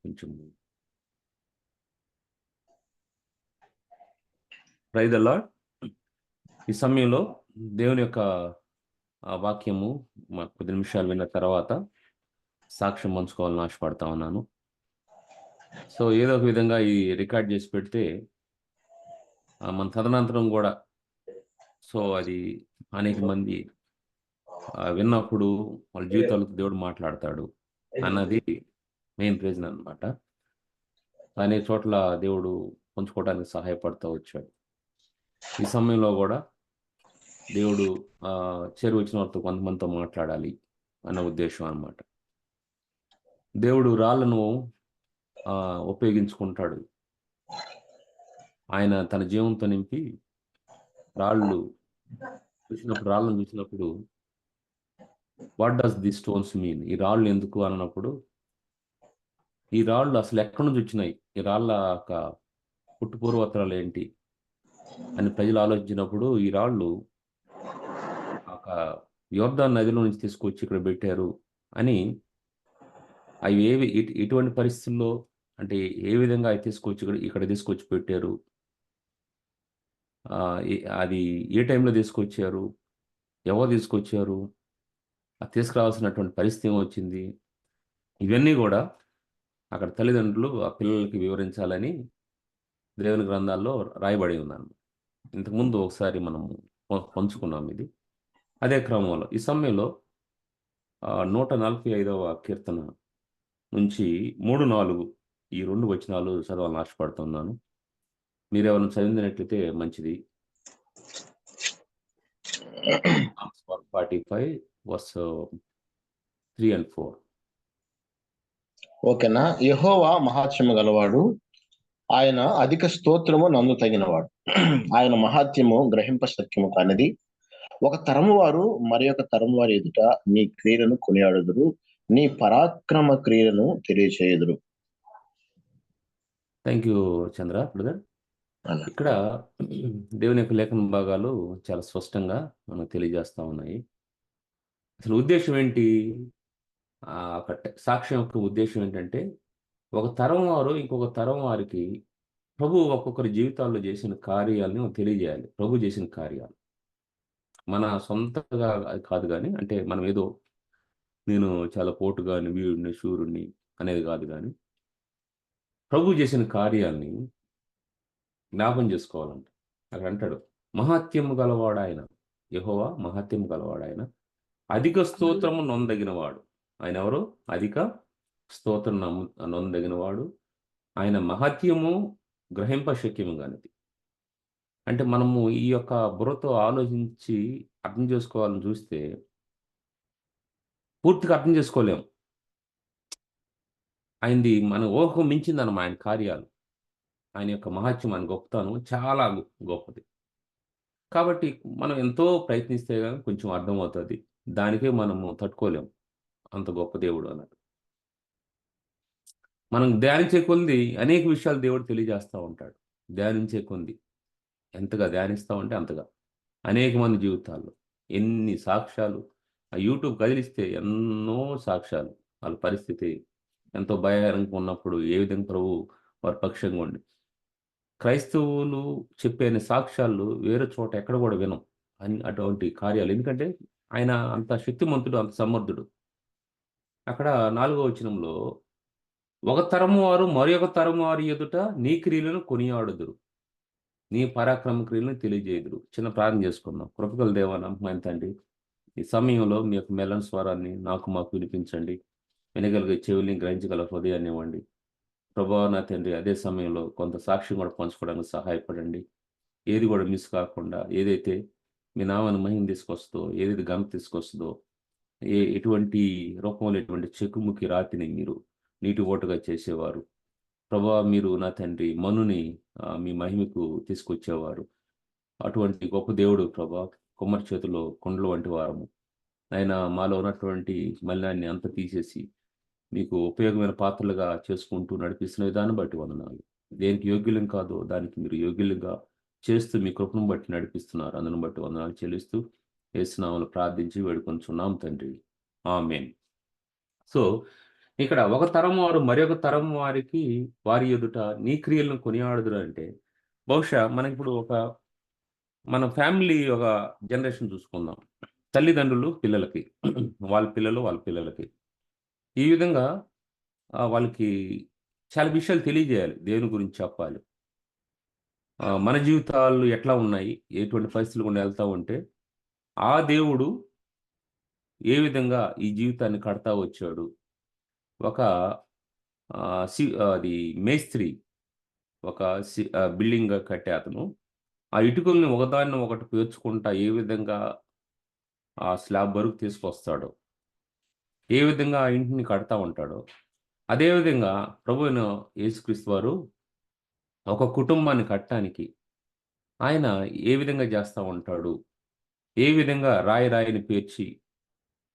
కొంచెం praise the lord. ఈ సమయంలో దేవుని యొక్క వాక్యము 10 నిమిషాలు విన్న తర్వాత సాక్ష్యం పంచుకోవాలని ఆశపడతా ఉన్నాను. సో ఏదో ఒక విధంగా ఈ రికార్డ్ చేసి పెడితే మన తదనంతరం కూడా సో అది అనేక మంది విన్నప్పుడు వాళ్ళ జీవితాలతో దేవుడు మాట్లాడతాడు అన్నది మెయిన్ రీజన్ అనమాట. అనేక చోట్ల దేవుడు పంచుకోవడానికి సహాయపడుతూ వచ్చాడు. ఈ సమయంలో కూడా దేవుడు వచ్చిన వాళ్ళతో కొంతమందితో మాట్లాడాలి అన్న ఉద్దేశం అన్నమాట. దేవుడు రాళ్లను ఉపయోగించుకుంటాడు. ఆయన తన జీవంతో నింపి రాళ్ళను చూసినప్పుడు what does the stones mean, ఈ రాళ్ళు ఎందుకు అన్నప్పుడు ఈ రాళ్ళు అసలు ఎక్కడి నుంచి వచ్చినాయి, ఈ రాళ్ళ యొక్క పుట్టుపూర్వోత్తరాలు ఏంటి అని ప్రజలు ఆలోచించినప్పుడు ఈ రాళ్ళు ఒక యోర్దాను నదిలో నుంచి తీసుకొచ్చి ఇక్కడ పెట్టారు అని, అవి ఎటువంటి పరిస్థితుల్లో అంటే ఏ విధంగా అవి తీసుకొచ్చి ఇక్కడ తీసుకొచ్చి పెట్టారు, అది ఏ టైంలో తీసుకొచ్చారు, ఎవరు తీసుకొచ్చారు, అది తీసుకురావాల్సినటువంటి పరిస్థితి ఏమొచ్చింది, ఇవన్నీ కూడా అక్కడ తల్లిదండ్రులు ఆ పిల్లలకి వివరించాలని దేవుని గ్రంథాల్లో రాయబడి ఉన్నాను. ఇంతకుముందు ఒకసారి మనం పంచుకున్నాం ఇది. అదే క్రమంలో ఈ సమయంలో 145వ కీర్తన నుంచి 3-4 ఈ 2 వచనాలు చదవాలని ఆశపడుతున్నాను. మీరెవరైనా చదివినట్లయితే మంచిది. 45 verse 3 and 4. ఓకేనా. యెహోవా మహాత్మ్యము గలవాడు, ఆయన అధిక స్తోత్రము నందు తగినవాడు. ఆయన మహాత్మ్యము గ్రహింప సత్యము కానిది. ఒక తరము వారు మరి ఒక తరము వారి ఎదుట నీ క్రియలను కొనియాడుదురు, నీ పరాక్రమ క్రియలను తెలియచేయుదురు. Thank you Chandra brother. ఇక్కడ దేవుని యొక్క లేఖన భాగాలు చాలా స్పష్టంగా మనకు తెలియజేస్తా ఉన్నాయి. అసలు ఉద్దేశం ఏంటి, సాక్ష్యం యొక్క ఉద్దేశం ఏంటంటే ఒక తరం వారు ఇంకొక తరం వారికి ప్రభు ఒక్కొక్కరి జీవితాల్లో చేసిన కార్యాలను తెలియజేయాలి. ప్రభు చేసిన కార్యాలు మన సొంతగా కాదు, కానీ అంటే మనం ఏదో నేను చాలా పోటుగాని వీరుణ్ణి శూరుణ్ణి అనేది కాదు, కానీ ప్రభు చేసిన కార్యాల్ని జ్ఞాపం చేసుకోవాలంట. అక్కడ అంటాడు మహాత్యము గలవాడు ఆయన, యెహోవా మహాత్యము గలవాడు ఆయన, అధిక స్తోత్రము నొందగినవాడు. ఆయన ఎవరు? అధిక స్తోత్రం నొందగినవాడు, ఆయన మహత్యము గ్రహింప శక్యము కానిది. అంటే మనము ఈ యొక్క బుర్రతో ఆలోచించి అర్థం చేసుకోవాలని చూస్తే పూర్తిగా అర్థం చేసుకోలేము. ఆయనది మన ఊహకు మించిందన్నమా ఆయన కార్యాలు. ఆయన యొక్క మహత్యం, ఆయన గొప్పతనం చాలా గొప్పది. కాబట్టి మనం ఎంతో ప్రయత్నిస్తే కానీ కొంచెం అర్థమవుతుంది. దానికే మనము తట్టుకోలేము, అంత గొప్ప దేవుడు అన్నట్టు. మనం ధ్యానించే కొద్ది అనేక విషయాలు దేవుడు తెలియజేస్తూ ఉంటాడు. ధ్యానించే కొద్ది ఎంతగా ధ్యానిస్తూ ఉంటే అంతగా అనేక మంది జీవితాల్లో ఎన్ని సాక్ష్యాలు, ఆ యూట్యూబ్ కదిలిస్తే ఎన్నో సాక్ష్యాలు. వాళ్ళ పరిస్థితి ఎంతో భయానకంగా ఉన్నప్పుడు ఏ విధంగా ప్రభు వారి పక్షంగా ఉండి, క్రైస్తవులు చెప్పే సాక్ష్యాలు వేరే చోట ఎక్కడ కూడా వినం అని అటువంటి కార్యాలు. ఎందుకంటే ఆయన అంత శక్తిమంతుడు, అంత సమర్థుడు. అక్కడ 4వ వచనంలో ఒక తరము వారు మరి ఒక తరము వారి ఎదుట నీ క్రియలను కొనియాడుదురు, నీ పరాక్రమ క్రియలను తెలియజేయుదురు. చిన్న ప్రార్థన చేసుకుందాం. కృపగల దేవా, నమ్మకమైన తండ్రి, ఈ సమయంలో మీ యొక్క మెల్లన స్వరాన్ని మాకు వినిపించండి. వినగలిగే చెవుల్ని, గ్రహించగల హృదయాన్ని ఇవ్వండి ప్రభువా. నా తండ్రి, అదే సమయంలో కొంత సాక్ష్యం కూడా పంచుకోవడానికి సహాయపడండి. ఏది కూడా మిస్ కాకుండా, ఏదైతే మీ నామాన్ని మహిమ తీసుకొస్తుందో, ఏదైతే ఘనత తీసుకొస్తుందో, ఎటువంటి రూపంలో ఎటువంటి చెక్కుముక్కి రాతిని మీరు నీటి ఓటుగా చేసేవారు ప్రభువా. మీరు నా తండ్రి మనుని మీ మహిమకు తీసుకొచ్చేవారు. అటువంటి గొప్ప దేవుడు ప్రభువా. కుమ్మరి చేతిలో కొండలు వంటి వారము ఆయన, మాలో ఉన్నటువంటి మలినాన్ని అంత తీసేసి మీకు ఉపయోగమైన పాత్రలుగా చేసుకుంటూ నడిపిస్తున్న విధానం బట్టి వందనాలు. దేనికి యోగ్యులం కాదో దానికి మీరు యోగ్యులుగా చేస్తూ మీ కృపను బట్టి నడిపిస్తున్నారు. అందును బట్టి వందనాలు చెల్లిస్తూ యేసు నామములో ప్రార్థించి వేడుకొంచున్నాం తండ్రి, ఆమేన్. సో ఇక్కడ ఒక తరం వారు మరొక తరం వారికి వారి ఎదుట నీ క్రియలను కొనియాడుదురు అంటే బహుశా మనకిప్పుడు మన ఫ్యామిలీ ఒక జనరేషన్ చూసుకుందాం. తల్లిదండ్రులు పిల్లలకి, వాళ్ళ పిల్లలు వాళ్ళ పిల్లలకి. ఈ విధంగా వాళ్ళకి చాలా విషయాలు తెలియజేయాలి. దేవుని గురించి చెప్పాలి. మన జీవితాలు ఎట్లా ఉన్నాయి? ఎటువంటి పరిస్థితులు గుండా వెళ్తా ఉంటే, ఆ దేవుడు ఏ విధంగా ఈ జీవితాన్ని కడతా వచ్చాడు. ఒక అది మేస్త్రి ఒక బిల్డింగ్ కట్టే అతను, ఆ ఇటుకల్ని ఒకదాన్ని ఒకటి పేర్చుకుంటా ఏ విధంగా ఆ స్లాబ్ వరకు తీసుకొస్తాడో, ఏ విధంగా ఆ ఇంటిని కడతా ఉంటాడో, అదే విధంగా ప్రభువైన యేసుక్రీస్తు వారు ఒక కుటుంబాన్ని కట్టడానికి ఆయన ఏ విధంగా చేస్తా ఉంటాడు, ఏ విధంగా రాయిని పేర్చి,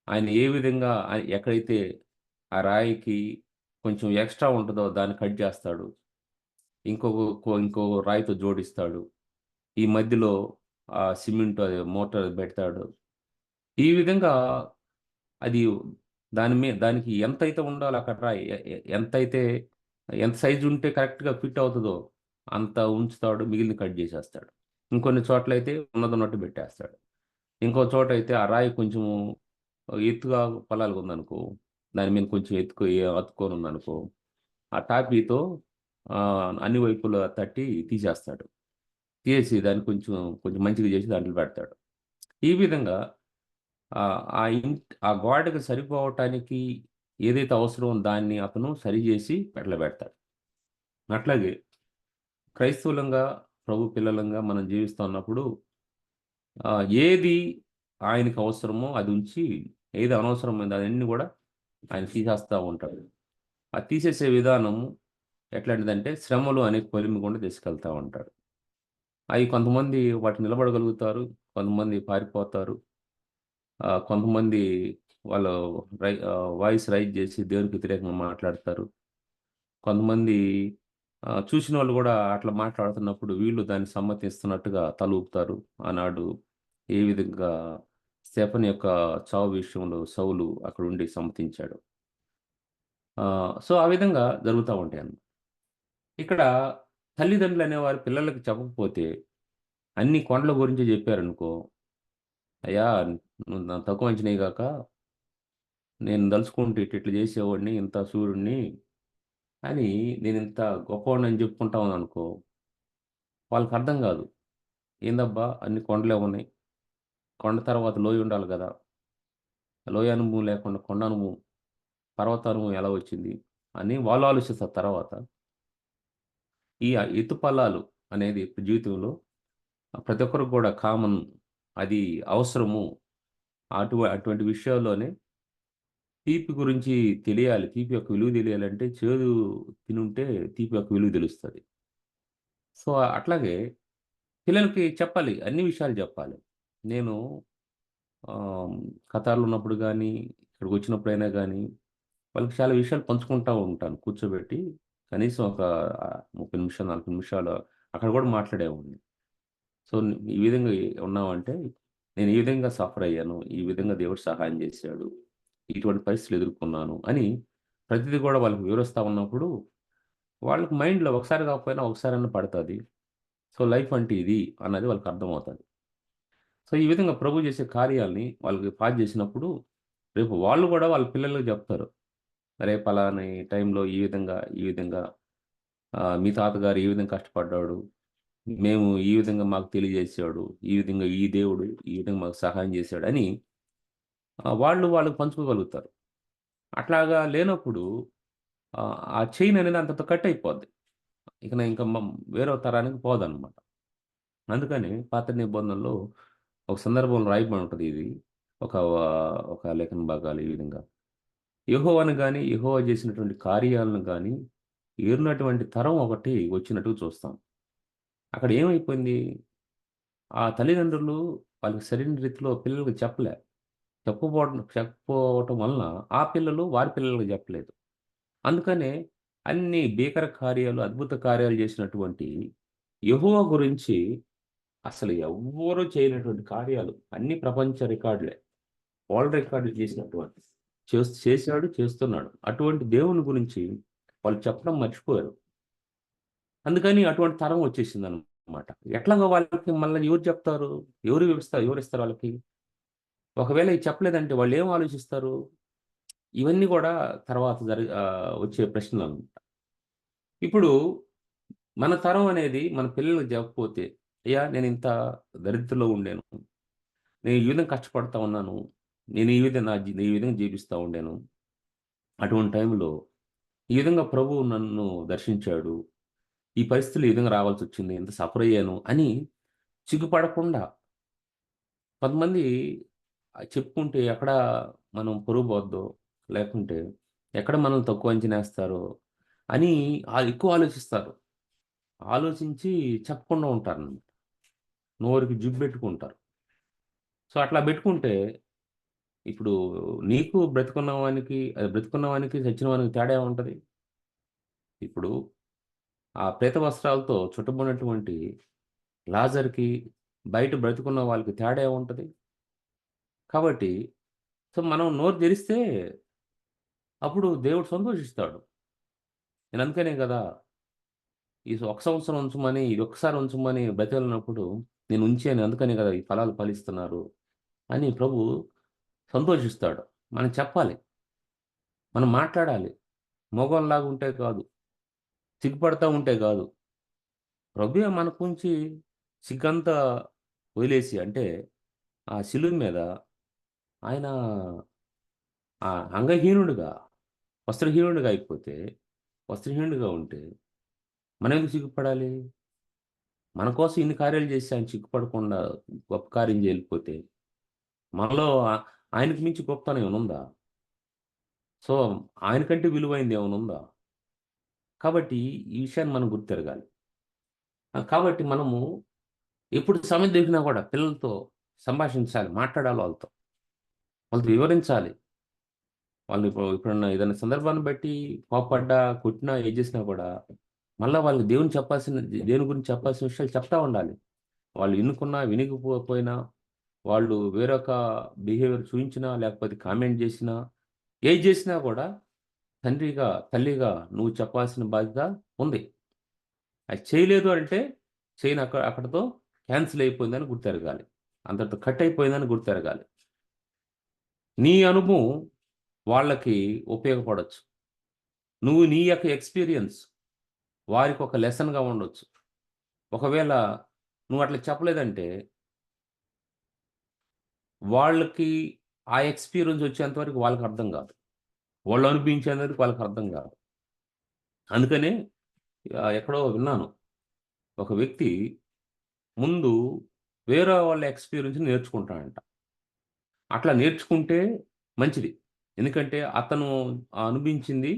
ఆయన ఏ విధంగా ఎక్కడైతే ఆ రాయికి కొంచెం ఎక్స్‌ట్రా ఉంటదో దాన్ని కట్ చేస్తాడు. ఇంకో రాయితో జోడిస్తాడు. ఈ మధ్యలో సిమెంట్ అది మోటార్ పెడతాడు. ఈ విధంగా అది దానికి ఎంతైతే ఉండాలో అక్కడ రాయి ఎంతైతే ఎంత సైజ్ ఉంటే కరెక్ట్‌గా ఫిట్ అవుతదో అంత ఉంచుతాడు. మిగిలినది కట్ చేసేస్తాడు. ఇంకొన్ని చోట్లయితే ఉన్నదున్నట్టు పెట్టేస్తాడు. ఇంకో చోటయితే ఆ రాయి కొంచెము ఎత్తుగా పల్లాలుగా ఉందనుకో, దాని మీద కొంచెం అతుక్కొని ఉందనుకో, ఆ టాపీతో అన్ని వైపులా తట్టి తీసేస్తాడు. తీసేసి దాన్ని కొంచెం మంచిగా చేసి దాంట్లో పెడతాడు. ఈ విధంగా ఆ గోడకి సరిపోవటానికి ఏదైతే అవసరమో దాన్ని అతను సరిజేసి పెడతాడు. అట్లాగే క్రైస్తవులంగా, ప్రభు పిల్లలంగా మనం జీవిస్తున్నప్పుడు ఏది ఆయనకి అవసరమో అది ఉంచి, ఏది అనవసరమైనది అదన్నీ గూడా ఆయన తీసేస్తా ఉంటాడు. ఆ తీసేసే విధానం ఎట్లాంటిదంటే శ్రమలు అనే కొలిమి గుండా తీసుకెళ్తా ఉంటాడు. అయి కొంతమంది వాటిని నిలబడగలుగుతారు. కొంతమంది పారిపోతారు. కొంతమంది వాళ్ళు వాయిస్ రైజ్ చేసి దేవునికి వ్యతిరేకంగా మాట్లాడతారు. కొంతమంది చూసినోళ్ళు గూడా అట్లా మాట్లాడుతున్నప్పుడు వీళ్ళు దాన్ని సమ్మతిస్తున్నట్టుగా తల ఊపుతారు. ఆనాడు ఏ విధంగా స్టెఫెను యొక్క చావు విషయంలో సౌలు అక్కడుండి సమ్మతించాడు. సో, ఆ విధంగా జరుగుతా ఉంటాయన్నమాట. ఇక్కడ తల్లిదండ్రులనేవారు పిల్లలకి చెప్పకపోతే అన్ని కొండల గురించి జెప్పారనుకో, "అయ్యా! నువ్వు నన్ను తక్కువ అంచనా ఎయగాక, నేను దలుచుకుంటే ఇట్లిట్లా జేసేవాడిని, ఇంత శూరుడిని అని నేనింత గొప్పవాడినని జెప్పుకుంటా ఉన్నాననుకో" వాళ్ళకర్థం గాదు. ఏందబ్బా! అన్ని కొండలే ఉన్నాయి. కొండ తర్వాత లోయుండాలి గదా! లోయ అనుభవం లేకుండా కొండ అనుభవం, పర్వత అనుభవం ఎలా వచ్చింది అని వాళ్ళు ఆలోచిస్తారు తర్వాత. ఈ ఎత్తుపల్లాలు అనేది జీవితంలో ప్రతి ఒక్కరికి గూడా కామన్. అది అవసరము. అటువంటి విషయాల్లోనే తీపి గురించి తెలియాలి. తీపి యొక్క విలువ తెలియాలంటే చేదు తినుంటే తీపి యొక్క విలువ తెలుస్తది. సో, అట్లాగే పిల్లలకి చెప్పాలి. అన్ని విషయాలు జెప్పాలి. నేను ఆహ్, ఖతార్‌లో ఉన్నప్పుడు గానీ, ఇక్కడికొచ్చినప్పుడైనా గానీ, వాళ్ళకి చాలా విషయాలు పంచుకుంటా ఉంటాను. కూర్చోబెట్టి కనీసం ఒక 30 నిమిషాలు, 40 నిమిషాలు అక్కడ గూడా మాట్లాడేవాడిని. సో, ఈ విధంగా ఉన్నావంటే, నేను ఈ విధంగా సఫర్ అయ్యాను. ఈ విధంగా దేవుడు సహాయం చేశాడు. ఇటువంటి పరిస్థితులు ఎదుర్కొన్నాను అని ప్రతిది గూడా వాళ్ళకి వివరిస్తా ఉన్నప్పుడు, వాళ్ళకి మైండ్‌లో ఒకసారి కాకపోయినా ఒకసారన్నా పడతది. సో, లైఫ్ అంటే ఇది అన్నది వాళ్ళకి అర్థమవుతది. సో, ఈ విధంగా ప్రభు చేసే కార్యాల్ని వాళ్ళకి పాస్ చేసినప్పుడు, రేపు వాళ్ళు గూడా వాళ్ళ పిల్లలకి జెప్తారు. అరే! పలాని టైంలో ఈ విధంగా మీ తాతగారు ఈ విధంగా కష్టపడ్డాడు. మేము ఈ విధంగా మాకు తెలియజేసాడు. ఈ విధంగా ఈ దేవుడు ఈ విధంగా మాకు సహాయం చేశాడని వాళ్ళకి పంచుకోగలుగుతారు. అట్లాగా లేనప్పుడు ఆ చైన్ అనేది అంతటితో కట్ అయిపోద్ది. ఇంకా వేరే తరానికి పోదన్నమాట. అందుకని పాత నిబంధనలో ఒక సందర్భంలో రాయబడి ఉంటది ఇది. ఒక లేఖన భాగాలు ఈ విధంగా. యెహోవాను గాని, యెహోవా చేసినటువంటి కార్యాలను గాని ఏరినటువంటి తరం ఒకటి వచ్చినట్టుగా చూస్తాం. అక్కడ ఏమైపోయింది? ఆ తల్లిదండ్రులు వాళ్ళకి సరైన రీతిలో పిల్లలకి చెప్పలే. చెప్పకపోవటం వలన ఆ పిల్లలు వారి పిల్లలకి చెప్పలేదు. అందుకనే అన్ని భీకర కార్యాలు, అద్భుత కార్యాలు చేసినటువంటి యెహోవా గురించి అసలు ఎవ్వరు చేయనటువంటి కార్యాలు అన్ని ప్రపంచ రికార్డులే. వరల్డ్ రికార్డులు చేసినటువంటివి. చేశాడు, చేస్తున్నాడు. అటువంటి దేవుని గురించి వాళ్ళు చెప్పడం మర్చిపోయారు. అందుకని అటువంటి తరం వచ్చేసిందనమాట. ఎట్లాగో వాళ్ళకి మళ్ళీ ఎవరు చెప్తారు? ఎవరిస్తారు వాళ్ళకి? ఒకవేళ ఇది చెప్పలేదంటే వాళ్ళేం ఆలోచిస్తారు? ఇవన్నీ గూడా తర్వాత వచ్చే ప్రశ్నలనమాట. ఇప్పుడు మన తరం అనేది మన పిల్లలకి చెప్పకపోతే, అయ్యా నేనింత దరిద్రంలో ఉండాను. నేను ఈ విధంగా కష్టపడతా ఉన్నాను. నేను ఈ విధంగా జీవిస్తా ఉండాను. అటువంటి టైంలో ఈ విధంగా ప్రభువు నన్ను దర్శించాడు. ఈ పరిస్థితులు ఈ విధంగా రావాల్సొచ్చింది. ఇంత సఫర్ అయ్యాను అని సిగ్గుపడకుండా కొంతమంది చెప్పుకుంటే ఎక్కడ మనం పరువు పోద్దో, లేకుంటే ఎక్కడ మనల్ని తక్కువ అంచనా ఏస్తారో అని ఎక్కువ ఆలోచిస్తారు. ఆలోచించి చెప్పకుండా ఉంటారన్నమాట. నోరుకి జిబ్బెట్టుకుంటారు. సో, అట్లా బెట్టుకుంటే ఇప్పుడు నీకు బ్రతికున్న వానికి, చచ్చిన వానికి తేడా ఏముంటది? ఇప్పుడు ఆ ప్రేత వస్త్రాలతో చుట్టబడినటువంటి లాజర్‌కి, బయట బ్రతికున్న వాళ్ళకి తేడా ఏముంటది? కాబట్టి సో, మనం నోరు తెరిస్తే అప్పుడు దేవుడు సంతోషిస్తాడు. నేను అందుకనే గదా! ఈ ఒక సంవత్సరం ఉంచమని, ఇదొక్కసారి ఉంచమని బ్రతిమాలినప్పుడు నేను ఉంచాను. అందుకనే గదా! ఈ ఫలాలు ఫలిస్తున్నారు అని ప్రభువు సంతోషిస్తాడు. మనం చెప్పాలి. మనం మాట్లాడాలి. మగోనిలాగా ఉంటే కాదు. సిగ్గుపడతా ఉంటే గాదు. ప్రభువే మనకుంచి సిగ్గంతా వదిలేసి అంటే ఆ శిలువ మీద ఆయన అంగహీనుడుగా, వస్త్రహీనుడిగా అయిపోతే, వస్త్రహీనుడిగా ఉంటే మనమెందుకు సిగ్గుపడాలి? మన కోసం ఇన్ని కార్యాలు చేసి ఆయన సిగ్గుపడకుండా గొప్ప కార్యం చేయలేకపోతే, మనలో ఆయనకు మించి గొప్పతనం ఏమైనా ఉందా? సో, ఆయన కంటే విలువైంది ఏమైనా ఉందా? కాబట్టి ఈ విషయాన్ని మనం గుర్తెరగాలి. కాబట్టి మనము ఎప్పుడు సమయం దొరికినా కూడా పిల్లలతో సంభాషించాలి. మాట్లాడాలి వాళ్ళతో. వాళ్ళతో వివరించాలి. వాళ్ళు ఎప్పుడన్నా ఏదైనా సందర్భాన్ని బట్టి కోప్పడ్డా, కొట్టినా, ఏది చేసినా కూడా మళ్ళా వాళ్ళకి దేవుని గురించి చెప్పాల్సిన విషయాలు చెప్తా ఉండాలి. వాళ్ళు వినుకున్నా, వినకపోయినా, వాళ్ళు వేరొక బిహేవియర్ చూయించినా, లేకపోతే కామెంట్ చేసినా, ఏది చేసినా కూడా తండ్రిగా, తల్లిగా నువ్వు చెప్పాల్సిన బాధ్యత ఉంది. అది చేయలేదు అంటే చేయను అక్కడితో క్యాన్సిల్ అయిపోయిందని గుర్తెరగాలి. అంతటితో కట్ అయిపోయిందని గుర్తెరగాలి. నీ అనుభవం వాళ్ళకి ఉపయోగపడొచ్చు. నువ్వు నీ యొక్క ఎక్స్‌పీరియన్స్ వారికొక లెసన్‌గా ఉండొచ్చు. ఒకవేళ నువ్వట్లా చెప్పలేదంటే, వాళ్ళకి ఆ ఎక్స్‌పీరియన్స్ వచ్చేంత వరకు వాళ్ళకర్థం గాదు. వాళ్ళు అనుభవించేంత వరకు వాళ్ళకర్థం గాదు. అందుకనే ఎక్కడో విన్నాను. ఒక వ్యక్తి ముందు వేరే వాళ్ళ ఎక్స్‌పీరియన్స్‌ని నేర్చుకుంటాడంట. అట్లా నేర్చుకుంటే మంచిది. ఎందుకంటే అతను అనుభవించింది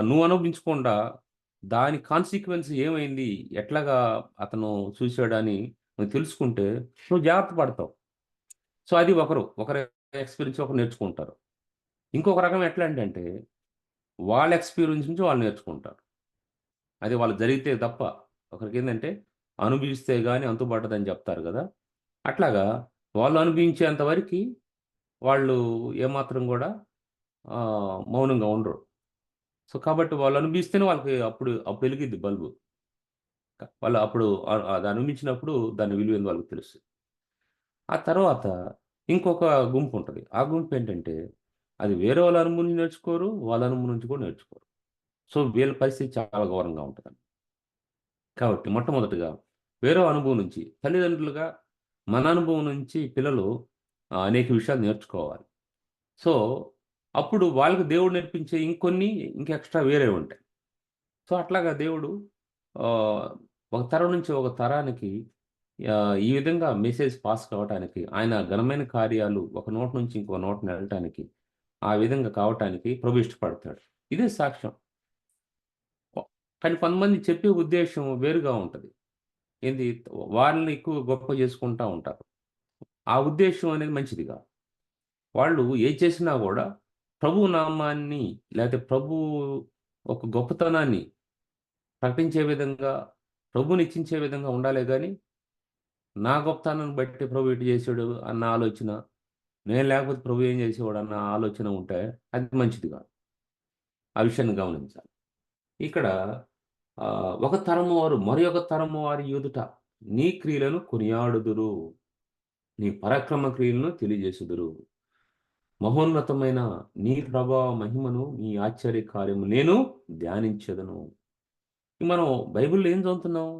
నువ్వు అనుభవించకుండా దాని కాన్సీక్వెన్స్ ఏమైంది? ఎట్లాగా అతను చూసాడని నువ్వు తెలుసుకుంటే నువ్వు జాగ్రత్త పడతావు. సో, అది ఒకరి ఎక్స్‌పీరియన్స్ ఒకరు నేర్చుకుంటారు. ఇంకొక రకం ఎట్లాంటంటే వాళ్ళ ఎక్స్‌పీరియన్స్ నుంచి వాళ్ళు నేర్చుకుంటారు. అది వాళ్ళకి జరిగితే తప్ప. ఒకరికేందంటే అనుభవిస్తే గాని అంతు పట్టదని చెప్తారు గదా! అట్లాగా వాళ్ళు అనుభవించేంత వరకి వాళ్ళు ఏమాత్రం గూడా మౌనంగా ఉండరు. సో, కాబట్టి వాళ్ళు అనుభవిస్తేనే వాళ్ళకి అప్పుడు ఎలిగిద్ది బల్బు. వాళ్ళు అప్పుడు అది అనుభవించినప్పుడు దాని విలువేందో వాళ్ళకి తెలుస్తది. ఆ తర్వాత ఇంకొక గుంపుంటది. ఆ గుంపేంటంటే అది వేరే వాళ్ళ అనుభవం నుంచి నేర్చుకోరు. వాళ్ళ అనుభవం నుంచి కూడా నేర్చుకోరు. సో, వీళ్ళ పరిస్థితి చాలా ఘోరంగా ఉంటదండి. కాబట్టి మొట్టమొదటిగా వేరే అనుభవం నుంచి తల్లిదండ్రులుగా మన అనుభవం నుంచి పిల్లలు అనేక విషయాలు నేర్చుకోవాలి. సో, అప్పుడు వాళ్ళకి దేవుడు నేర్పించే ఇంక ఎక్స్‌ట్రా వేరేవి ఉంటాయి. సో, అట్లాగా దేవుడు ఆహ్, ఒక తరం నుంచి ఒక తరానికి ఈ విధంగా మెసేజ్ పాస్ కావటానికి, ఆయన ఘనమైన కార్యాలు ఒక నోటి నుంచి ఇంకో నోటని ఎళ్ళటానికి, ఆ విధంగా కావటానికి ప్రభు ఇష్టపడతాడు. ఇదే సాక్ష్యం. కొ కానీ కొంతమంది చెప్పే ఉద్దేశ్యం వేరుగా ఉంటది. ఏంది వాళ్ళని ఎక్కువ గొప్ప చేసుకుంటా ఉంటారు. ఆ ఉద్దేశ్యం అనేది మంచిది కాదు. వాళ్ళు ఏది చేసినా గూడా ప్రభు నామాన్ని లేతే ప్రభు ఒక గొప్పతనాన్ని ప్రకటించే విధంగా, ప్రభునిచ్చించే విధంగా ఉండాలే గాని, నా గొప్పతనాన్ని బట్టి ప్రభు ఇటు చేసాడు అన్న ఆలోచన, నేను లేకపోతే ప్రభు ఏం చేసేవాడు అన్న ఆలోచన ఉంటే అది మంచిది కాదు. ఆ విషయాన్ని గమనించాలి. ఇక్కడ ఒక తరము వారు మరి ఒక తరము వారి ఎదుట నీ క్రియలను కొనియాడుదురు, నీ పరాక్రమ క్రియలను తెలియజేసుదురు. మహోన్నతమైన నీ ప్రభావ మహిమను, నీ ఆశ్చర్య కార్యము నేను ధ్యానించదను. మనం బైబిల్‌లో ఏం చదువుతున్నాం?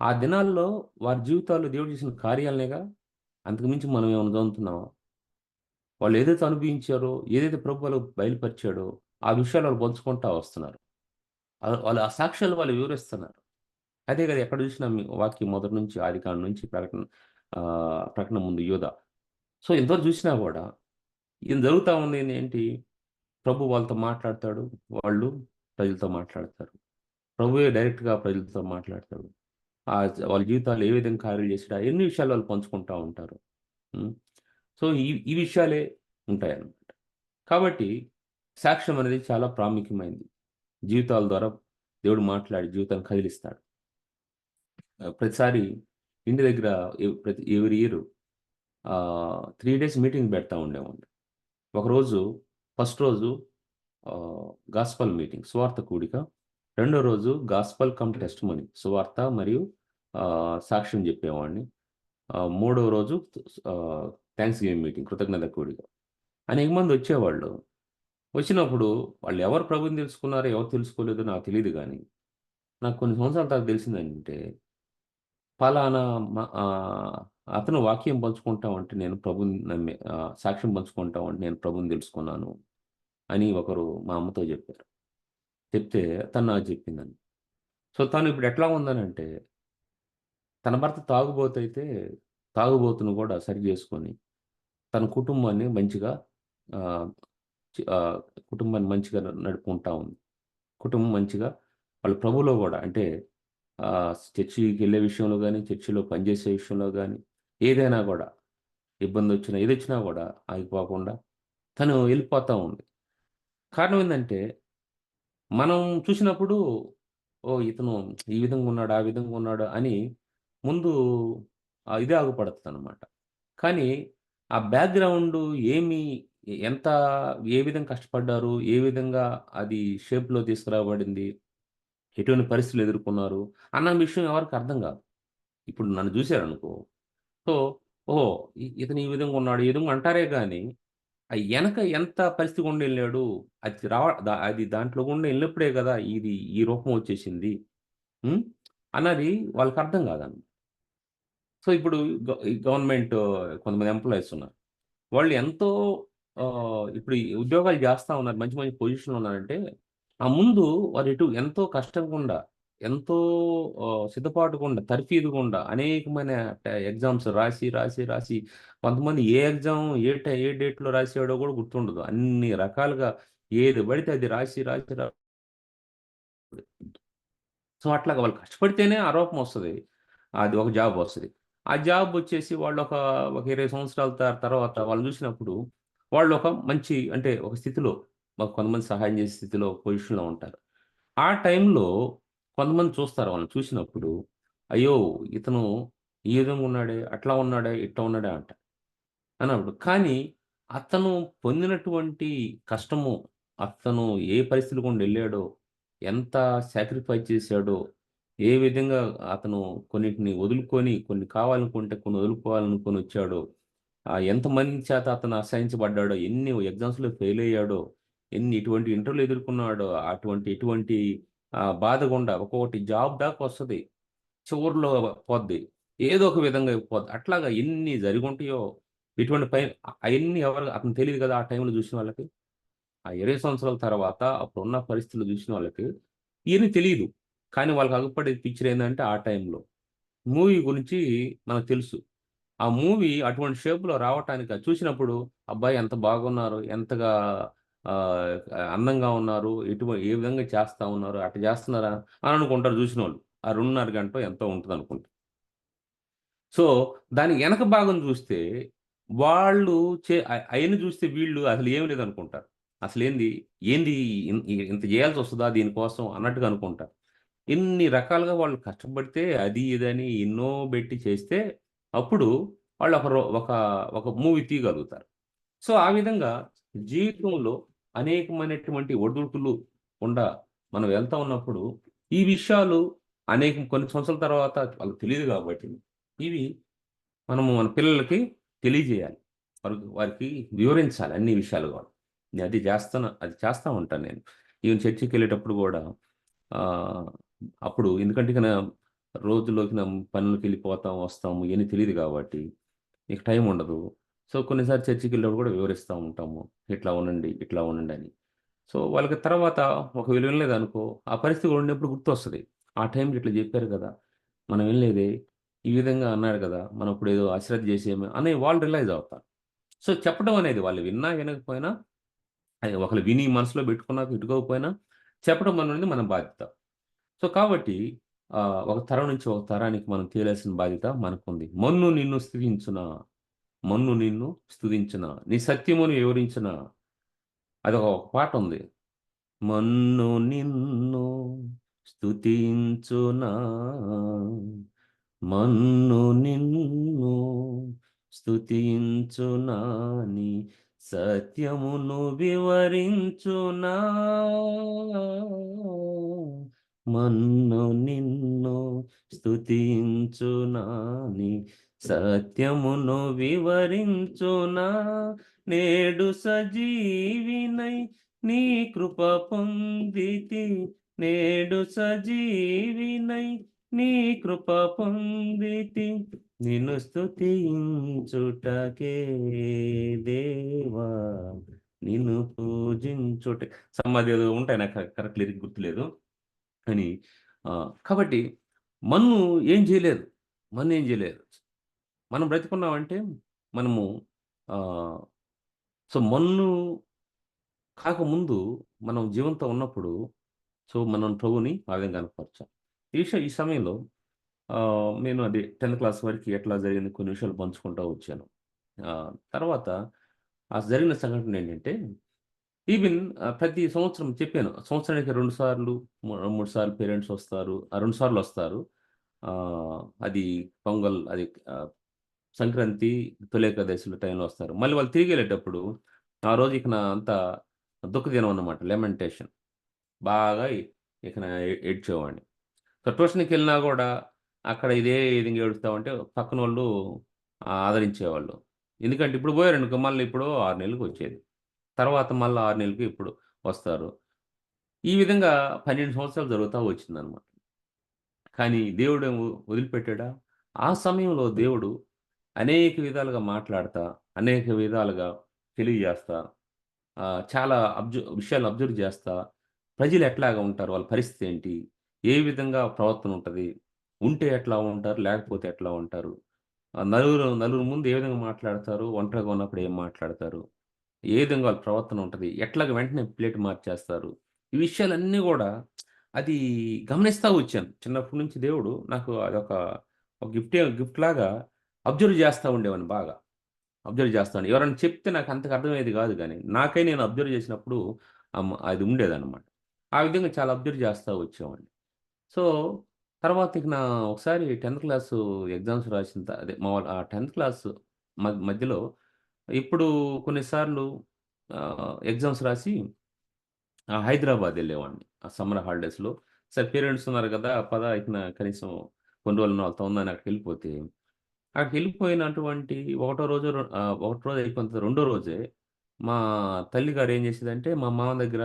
ఆ దినాల్లో వారి జీవితాల్లో దేవుడు చేసిన కార్యాలనేగా. అంతకు మించి మనం ఏమైనా చదువుతున్నామా? వాళ్ళు ఏదైతే అనుభవించారో, ఏదైతే ప్రభు వాళ్ళకి బయలుపరిచాడో, ఆ విషయాలు వాళ్ళు పంచుకుంటా వస్తున్నారు. వాళ్ళు ఆ సాక్ష్యాలు వాళ్ళు వివరిస్తున్నారు. అదే కదా ఎక్కడ చూసినా వాక్యం మొదటి నుంచి ఆదికాండం నుంచి ప్రకటన ముందు యోధ. సో ఇంతవరకు చూసినా కూడా ఈయన జరుగుతా ఉంది ఏంటి? ప్రభు వాళ్ళతో మాట్లాడతాడు. వాళ్ళు ప్రజలతో మాట్లాడతారు. ప్రభువే డైరెక్ట్‌గా ప్రజలతో మాట్లాడతాడు. వాళ్ళ జీవితాల్లో ఏ విధంగా కార్యాలు చేసాడో ఎన్ని విషయాలు వాళ్ళు పంచుకుంటా ఉంటారు. హ్మ్. సో ఈ ఈ విషయాలే ఉంటాయన్నమాట. కాబట్టి సాక్ష్యం అనేది చాలా ప్రాముఖ్యమైనది. జీవితాల ద్వారా దేవుడు మాట్లాడి జీవితాన్ని కదిలిస్తాడు. ప్రతిసారి ఇంటి దగ్గర ఎవ్రీ ఇయర్ 3 డేస్ మీటింగ్ పెడతా ఉండేవాడిని. ఒకరోజు ఫస్ట్ రోజు గాస్పల్ మీటింగ్ సువార్త కూడిక. రెండో రోజు గాస్పల్ కమ్ టెస్టిమనీ సువార్త మరియు సాక్ష్యం చెప్పేవాడిని. మూడో రోజు థాంక్స్ గివింగ్ మీటింగ్ కృతజ్ఞత కూడిక. అనేక మంది వచ్చేవాళ్ళు. వచ్చినప్పుడు వాళ్ళు ఎవరు ప్రభువుని తెలుసుకున్నారో, ఎవరు తెలుసుకోలేదో నాకు తెలీదు గానీ, నాకు కొన్ని సంవత్సరాల తర్వాత తెలిసిందేంటంటే, పలానా మ ఆహ్, అతను వాక్యం పంచుకుంటా ఉంటే నేను ప్రభువుని సాక్ష్యం పంచుకుంటా ఉంటే నేను ప్రభువుని తెలుసుకున్నాను అని ఒకరు మా అమ్మతో చెప్పారు. చెప్తే తను నాకు చెప్పిందండి. సో, తను ఇప్పుడు ఎట్లా ఉందనంటే, తన భర్త తాగుబోతయితే, తాగుబోతును కూడా సరి చేసుకొని, తన కుటుంబాన్ని మంచిగా ఆహ్, చ్ ఆహ్, కుటుంబాన్ని మంచిగా నడుపుకుంటా ఉంది. కుటుంబం మంచిగా వాళ్ళ ప్రభువులో గూడా అంటే చర్చికెళ్ళే విషయంలో గాని, చర్చిలో పనిచేసే విషయంలో గాని, ఏదైనా గూడా ఇబ్బందొచ్చినా, ఏదొచ్చినా గూడా ఆగిపోకుండా తను ఎళ్ళిపోతా ఉంది. కారణం ఏందంటే, మనం చూసినప్పుడు ఓహ్! ఇతను ఈ విధంగా ఉన్నాడు, ఆ విధంగా ఉన్నాడు అని ముందు ఇదే ఆగుపడతదనమాట. కానీ ఆ బ్యాక్‌గ్రౌండు ఏమి ఎంత ఏ విధంగా కష్టపడ్డారు? ఏ విధంగా అది షేప్‌లో తీసుకురాబడింది? ఎటువంటి పరిస్థితులు ఎదుర్కొన్నారు? అన్న విషయం ఎవరికీ అర్థం గాదు. ఇప్పుడు నన్ను జూసారనుకో, సో, ఓహో! ఇతను ఈ విధంగా ఉన్నాడు, ఈ విధంగా అంటారే గానీ, ఆ ఎనక ఎంత పరిస్థితి గుండా ఎళ్ళాడు, అది అది దాంట్లో గుండా ఎళ్ళినప్పుడే గదా! ఈ రూపం వచ్చేసింది. హ్మ్. అన్నది వాళ్ళకర్థం గాదన్నమాట. సో, ఇప్పుడు ఈ గవర్నమెంట్ కొంతమంది ఎంప్లాయీస్ ఉన్నారు. వాళ్ళు ఎంతో ఇప్పుడు ఈ ఉద్యోగాలు జేస్తా ఉన్నారు. మంచి మంచి పొజిషన్‌లో ఉన్నారంటే, ఆ ముందు వారు ఎంతో కష్టం గుండా, ఎంతో సిద్ధపాటు గుండా, తర్ఫీదు గుండా అనేకమైన ఎగ్జామ్స్ రాసి, రాసి, రాసి కొంతమంది ఏ ఎగ్జామ్ ఏ డేట్‌లో రాసాడో గూడా గుర్తుండదు. అన్ని రకాలుగా ఏది పడితే అది రాసి, రాసి సో, అట్లాగా వాళ్ళు కష్టపడితేనే ఆ రూపమొస్తది. అది ఒక జాబొస్తది. ఆ జాబొచ్చేసి ఒక 20 సంవత్సరాల తర్వాత వాళ్ళు జూసినప్పుడు, వాళ్ళొక మంచి అంటే ఒక స్థితిలో మాకు కొంతమంది సహాయం చేసే స్థితిలో, పొజిషన్‌లో ఉంటారు. ఆ టైంలో కొంతమంది చూస్తారు వాళ్ళని చూసినప్పుడు, అయ్యో! ఇతను ఈ విధంగా ఉన్నాడే, అట్లా ఉన్నాడే, ఇట్లా ఉన్నాడే అంటారు. అన్నప్పుడు. కానీ అతను పొందినటువంటి కష్టము, అతను ఏ పరిస్థితి గుండా ఎళ్ళాడో, ఎంత సాక్రిఫైస్ చేశాడో, ఏ విధంగా అతను కొన్నిటిని వదులుకొని, కొన్ని కావాలనుకుంటే కొన్ని వదులుకోవాలనుకొనొచ్చాడో, ఎంతమంది చేత అతను అసహించబడ్డాడో, ఎన్ని ఎగ్జామ్స్‌లో ఫెయిల్ అయ్యాడో, ఎటువంటి ఇంటర్వ్యూలు ఎదుర్కొన్నాడో, ఎటువంటి బాధ గుండా ఒక్కొక్కటి జాబ్ దాకా వస్తది. చివర్లో పోద్ది. ఏదో ఒక విధంగా పోద్ది. అట్లాగా ఎన్ని జరిగుంటాయో, ఇటువంటి అయన్నీ అతనికి తెలీదు గదా! ఆ టైంలో జూసిన వాళ్ళకి. ఆ 20 సంవత్సరాల తర్వాత అప్పుడున్న పరిస్థితులు జూసిన వాళ్ళకి ఇయన్నీ తెలీదు. కానీ వాళ్ళకి అగుపడే పిక్చర్ ఏందంటే ఆ టైంలో. మూవీ గురించి మనకు తెలుసు. ఆ మూవీ అటువంటి షేప్‌లో రావటానికి అది చూసినప్పుడు అబ్బా! ఎంత బాగున్నారు. ఎంతగా ఆహ్, అందంగా ఉన్నారు. ఏ విధంగా చేస్తా ఉన్నారు. అట్ట జేస్తున్నారా అని అనుకుంటారు జూసినోళ్ళు. ఆ 2:30 గంటో ఎంతో ఉంటదనుకుంటా. సో, దాని ఎనక భాగం జూస్తే, వాళ్ళు అయన్నీ జూస్తే వీళ్ళు అసలు ఏమి లేదనుకుంటారు. అసలేంది, ఏంది ఇంత జేయాల్సొస్తదా దీనికోసం అన్నట్టుగా అనుకుంటారు. ఇన్ని రకాలుగా వాళ్ళు కష్టపడితే అది, ఇదని ఎన్నో బెట్టి చేస్తే, అప్పుడు వాళ్ళు ఒక మూవీ తీయగలుగుతారు. సో, ఆ విధంగా జీవితంలో అనేకమైనటువంటి ఒడిదుడుకులు గుండా మనం వెళ్తా ఉన్నప్పుడు, ఈ విషయాలు కొన్ని సంవత్సరాల తర్వాత వాళ్ళకి తెలీదు గాబట్టి, ఇవి మనము మన పిల్లలకి తెలియజేయాలి. వారికి వివరించాలి అన్ని విషయాలు గూడా. నేను అది చేస్తా ఉంటాను నేను. ఈవెన్ చర్చికెళ్ళేటప్పుడు గూడా ఆహ్, అప్పుడు ఎందుకంటే ఇక రోజుల్లోకి పనులకెళ్ళిపోతాం, వస్తాము ఇయన్నీ తెలీదు గాబట్టి, ఇక టైం ఉండదు. సో, కొన్నిసార్లు చర్చికెళ్ళినప్పుడు గూడా వివరిస్తా ఉంటాము. ఇట్లా ఉండండి, ఇట్లా ఉండండని. సో, వాళ్ళకి తర్వాత ఒకవేళ వినలేదనుకో, ఆ పరిస్థితి ఉన్నప్పుడు గుర్తొస్తది. ఆ టైంకి ఇట్లా జెప్పారు గదా! మనం వినలేదే, ఈ విధంగా అన్నాడు గదా! మనం ఇప్పుడేదో అశ్రద్ధ జేసామే అని వాళ్ళు రియలైజ్ అవుతారు. సో, చెప్పడం అనేది వాళ్ళు విన్నా, వినకపోయినా అది ఒకళ్ళు విని మనసులో బెట్టుకున్నా, పెట్టుకోకపోయినా చెప్పడం అనేది మన బాధ్యత. సో, కాబట్టి ఒక తరం నుంచి ఒక తరానికి మనం తేలాల్సిన బాధ్యత మనకుంది. మన్ను నిన్ను స్తుతించునా, నీ సత్యమును వివరించునా అదొక పాటుంది. మన్ను నిన్ను స్తుతించునా, మన్ను నిన్ను స్తుతించునా, నీ సత్యమును వివరించునా, మన్ను నిన్ను స్తుతించునా, నీ సత్యమును వివరించునా, నేడు సజీవినై నీ కృప పొందితి, నేడు సజీవినై నీ కృప పొందితి, నిన్ను స్తుతించుటకే దేవా, నిన్ను పూజించుటే అదేదో ఉంటాయి. నాకు కరెక్ట్ లిరిక్ గుర్తులేదు. అని కాబట్టి మన్ను ఏం చేయలేదు. మన్నేం చేయలేదు. మనం బ్రతికున్నామంటే మనము ఆహ్, సో, మన్ను కాకముందు మనం జీవంతో ఉన్నప్పుడు మనం ప్రభువుని ఆ విధంగా కనపరచాలి. ఈ సమయంలో నేను అది 10థ్ క్లాస్ వరకి ఎట్లా జరిగింది కొన్ని విషయాలు పంచుకుంటా వచ్చాను. తర్వాత ఆ జరిగిన సంఘటనేంటంటే ఈవెన్ ప్రతి సంవత్సరం చెప్పాను. సంవత్సరానికి 2 సార్లు, 3 సార్లు పేరెంట్స్ వస్తారు. 2 సార్లొస్తారు. అది పొంగల్ అది సంక్రాంతి, తొలి ఏకాదశుల టైంలో వస్తారు. మళ్ళీ వాళ్ళు తిరిగెళ్ళేటప్పుడు ఆ రోజు ఇకన అంతా దుఃఖదినం అన్నమాట. లెమెంటేషన్. బాగా ఇకన ఏడ్చేవాడిని. సో, ట్యూషన్‌కెళ్ళినా గూడా అక్కడ ఇదే విధంగా ఏడుస్తా ఉంటే పక్కనోళ్ళు ఆదరించేవాళ్ళు. ఎందుకంటే ఇప్పుడు పోయారనుకో మళ్ళీ ఇప్పుడు 6 నెలలకొచ్చేది. తర్వాత మళ్ళా 6 నెలలకి ఇప్పుడు వస్తారు. ఈ విధంగా 12 సంవత్సరాలు జరుగుతా వచ్చిందనమాట. కానీ దేవుడేమో వదిలిపెట్టాడా? ఆ సమయంలో దేవుడు అనేక విధాలుగా మాట్లాడతా, అనేక విధాలుగా తెలియజేస్తా, చాలా విషయాలు అబ్జర్వ్ చేస్తా, ప్రజలు ఎట్లాగా ఉంటారు? వాళ్ళ పరిస్థితి ఏంటి? ఏ విధంగా ప్రవర్తన ఉంటది? ఉంటే ఎట్లా ఉంటారు? లేకపోతే ఎట్లా ఉంటారు? నలుగురు నలుగురు ముందు ఏ విధంగా మాట్లాడతారు? ఒంటరిగా ఉన్నప్పుడు ఏం మాట్లాడతారు? ఏ విధంగా వాళ్ళ ప్రవర్తన ఉంటది? ఎట్లాగ వెంటనే ప్లేట్ మార్చేస్తారు? ఈ విషయాలన్నీ గూడా అది గమనిస్తా వచ్చాను. చిన్నప్పటి నుంచి దేవుడు నాకు అదొక ఒక గిఫ్ట్‌లాగా అబ్జర్వ్ చేస్తా ఉండేవాడిని బాగా. అబ్జర్వ్ చేస్తాను. ఎవరైనా చెప్తే నాకు అంతగా అర్థమయ్యేది గాదు గానీ, నాకై నేను అబ్జర్వ్ చేసినప్పుడు అది ఉండేదనమాట. ఆ విధంగా చాలా అబ్జర్వ్ చేస్తా వచ్చేవాడిని. సో, తర్వాత ఇక ఒకసారి 10థ్ క్లాసు ఎగ్జామ్స్ రాసిన అదే 10థ్ క్లాస్ మధ్యలో ఇప్పుడు కొన్నిసార్లు ఎగ్జామ్స్ రాసి హైదరాబాద్ ఎళ్ళేవాడిని. ఆ సమ్మర్ హాలిడేస్‌లో. సరే పేరెంట్స్ ఉన్నారు గదా! పద కనీసం కొన్ని రోజులు వాళ్ళతో ఉందని అక్కడికెళ్ళిపోతే, అక్కడికెళ్ళిపోయినటువంటి ఒకటో రోజు అయిపోయిన తర్వాత రెండో రోజే మా తల్లిగారు ఏం చేసేదంటే, మా మామ దగ్గర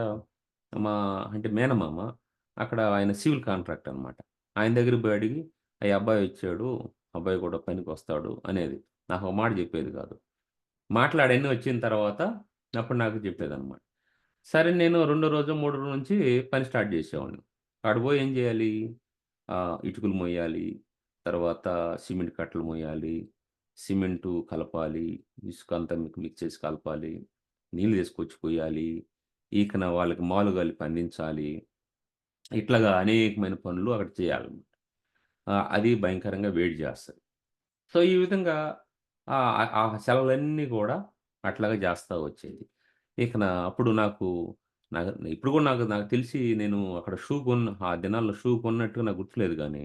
మా అంటే మేనమామ అక్కడ ఆయన సివిల్ కాంట్రాక్టర్ అనమాట. ఆయన దగ్గరికి పోయి అడిగి, "ఈ అబ్బాయి వచ్చాడు. అబ్బాయి కూడా పనికొస్తాడు" అనేది. నాకు ఒక మాట చెప్పేది కాదు. మాట్లాడన్నీ వచ్చిన తర్వాత అప్పుడు నాకు చెప్పేదనమాట. సరే నేను రెండో రోజో, మూడో రోజు నుంచి పని స్టార్ట్ చేసేవాడిని. ఆడికి పోయి ఏం చేయాలి? ఇటుకలు మోయాలి. తర్వాత సిమెంట్ కట్టలు మోయాలి. సిమెంటు కలపాలి. ఇసుకంతా మిక్స్ చేసి కలపాలి. నీళ్ళు తీసుకొచ్చి పొయ్యాలి. వాళ్ళకి మాలు కలిపి అందించాలి. ఇట్లాగా అనేకమైన పనులు అక్కడ చేయాలన్నమాట. అది భయంకరంగా వేడి చేస్తది. సో, ఈ విధంగా ఆ సెలవులన్నీ గూడా అట్లాగా చేస్తా వచ్చేది. అప్పుడు ఇప్పుడు గూడా నాకు నాకు తెలిసి నేను అక్కడ ఆ దినాల్లో షూ కొన్నట్టుగా నాకు గుర్తులేదు గానీ,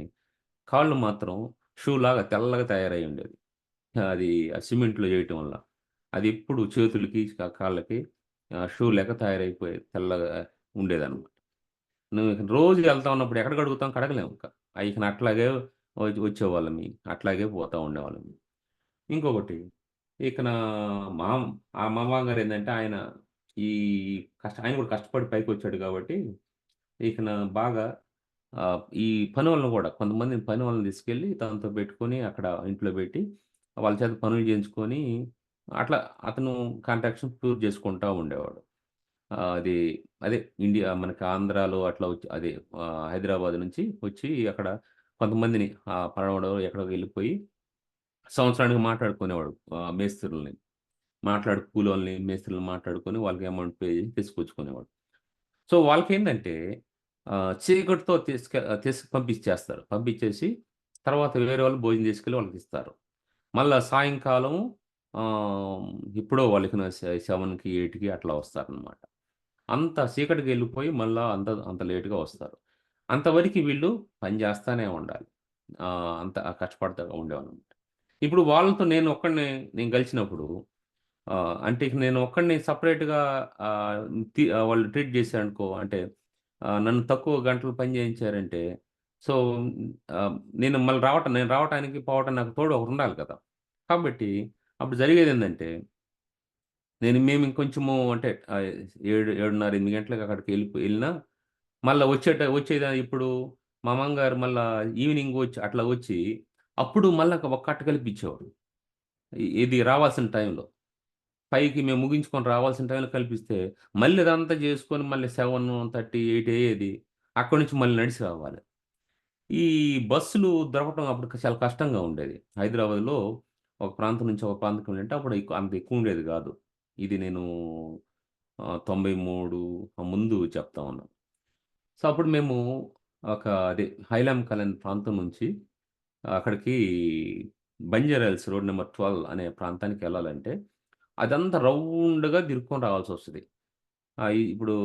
కాళ్ళు మాత్రం షూలాగా తెల్లగా తయారయ్యి ఉండేది. అది ఆ సిమెంట్‌లో చేయటం వల్ల. అది ఎప్పుడు చేతులకి, కాళ్ళకి షూ లెక్క తయారైపోయి తెల్లగా ఉండేదనమాట. నువ్వు ఇక రోజు వెళ్తా ఉన్నప్పుడు ఎక్కడ కడుగుతాం? కడగలేము ఇంక. ఇక అట్లాగే వచ్చేవాళ్ళమి. అట్లాగే పోతా ఉండేవాళ్ళమి. ఇంకొకటి ఇక నా మామ్ మా మామగారేందంటే ఆయన ఈ ఆయన కూడా కష్టపడి పైకొచ్చాడు కాబట్టి, ఇక బాగా ఈ పనోళ్ళని గూడా కొంతమందిని పనోళ్ళని తీసుకెళ్ళి తనతో పెట్టుకొని అక్కడ ఇంట్లో పెట్టి, వాళ్ళ చేత పనులు చేయించుకొని, అట్లా అతను కాంట్రాక్షన్ పూర్తి చేసుకుంటా ఉండేవాడు. అది అదే మనకి ఆంధ్రాలో అట్లా వచ్చి అదే హైదరాబాద్ నుంచి వచ్చి అక్కడ కొంతమందిని పడవలో ఎక్కడికో వెళ్ళిపోయి సంవత్సరానికి మాట్లాడుకునేవాడు మేస్త్రులని. కూలోళ్ళని, మేస్త్రులని మాట్లాడుకొని వాళ్ళకి అమౌంట్ పే చేసి తీసుకొచ్చుకునేవాడు. సో, వాళ్ళకేందంటే చీకటితో పంపించేస్తారు. పంపించేసి తర్వాత వేరే వాళ్ళు భోజనం చేసుకెళ్ళి వాళ్ళకిస్తారు. మళ్ళా సాయంకాలం ఆహ్, ఎప్పుడో వాళ్ళకి 7కి, 8కి అట్లా వస్తారనమాట. అంత చీకటికెళ్ళిపోయి మళ్ళా అంత లేట్‌గా వస్తారు. అంతవరకి వీళ్ళు పని చేస్తానే ఉండాలి. అంత కష్టపడతా ఉండేవాళ్ళనమాట. ఇప్పుడు వాళ్ళతో నేను కలిసినప్పుడు అంటే ఇక నేను ఒక్కడిని సెపరేట్‌గా ఆహ్, వాళ్ళు ట్రీట్ చేశారనుకో అంటే నన్ను తక్కువ గంటలు పని చేయించారంటే సో, ఆహ్, నేను రావటానికి, పోవటానికి నాకు తోడు ఒకడుండాలి కదా! కాబట్టి అప్పుడు జరిగేదేందంటే మేము ఇంకొంచెము అంటే 7:30, 8 గంటలకు అక్కడికి ఎళ్ళినా మళ్ళా ఇప్పుడు మా అమ్మగారు మళ్ళా ఈవినింగ్ అట్లా వచ్చి అప్పుడు మళ్ళా ఒక కట్ట కలిపిచ్చేవాడు. ఇది రావాల్సిన టైంలో. పైకి మేము ముగించుకొని రావాల్సిన టైంలో కల్పిస్తే, మళ్ళీ ఇదంతా చేసుకొని మళ్ళీ 7:30, 8 అయ్యేది. అక్కడి నుంచి మళ్ళీ నడిచి రావాలి. ఈ బస్సులు దొరకటం అప్పుడు చాలా కష్టంగా ఉండేది. హైదరాబాద్‌లో ఒక ప్రాంతం నుంచి ఒక ప్రాంతంకి వెళ్ళాలంటే అప్పుడు అంత ఎక్కువ ఉండేది గాదు. ఇది నేను 93 ముందు చెప్తా ఉన్నాను. సో, అప్పుడు మేము అదే హైలాంకల్ అనే ప్రాంతం నుంచి అక్కడికి బంజారా హిల్స్ రోడ్ నంబర్ 12 అనే ప్రాంతానికెళ్ళాలంటే, అదంతా రౌండ్‌గా తిరుక్కొని రావాల్సొస్తది. ఇప్పుడు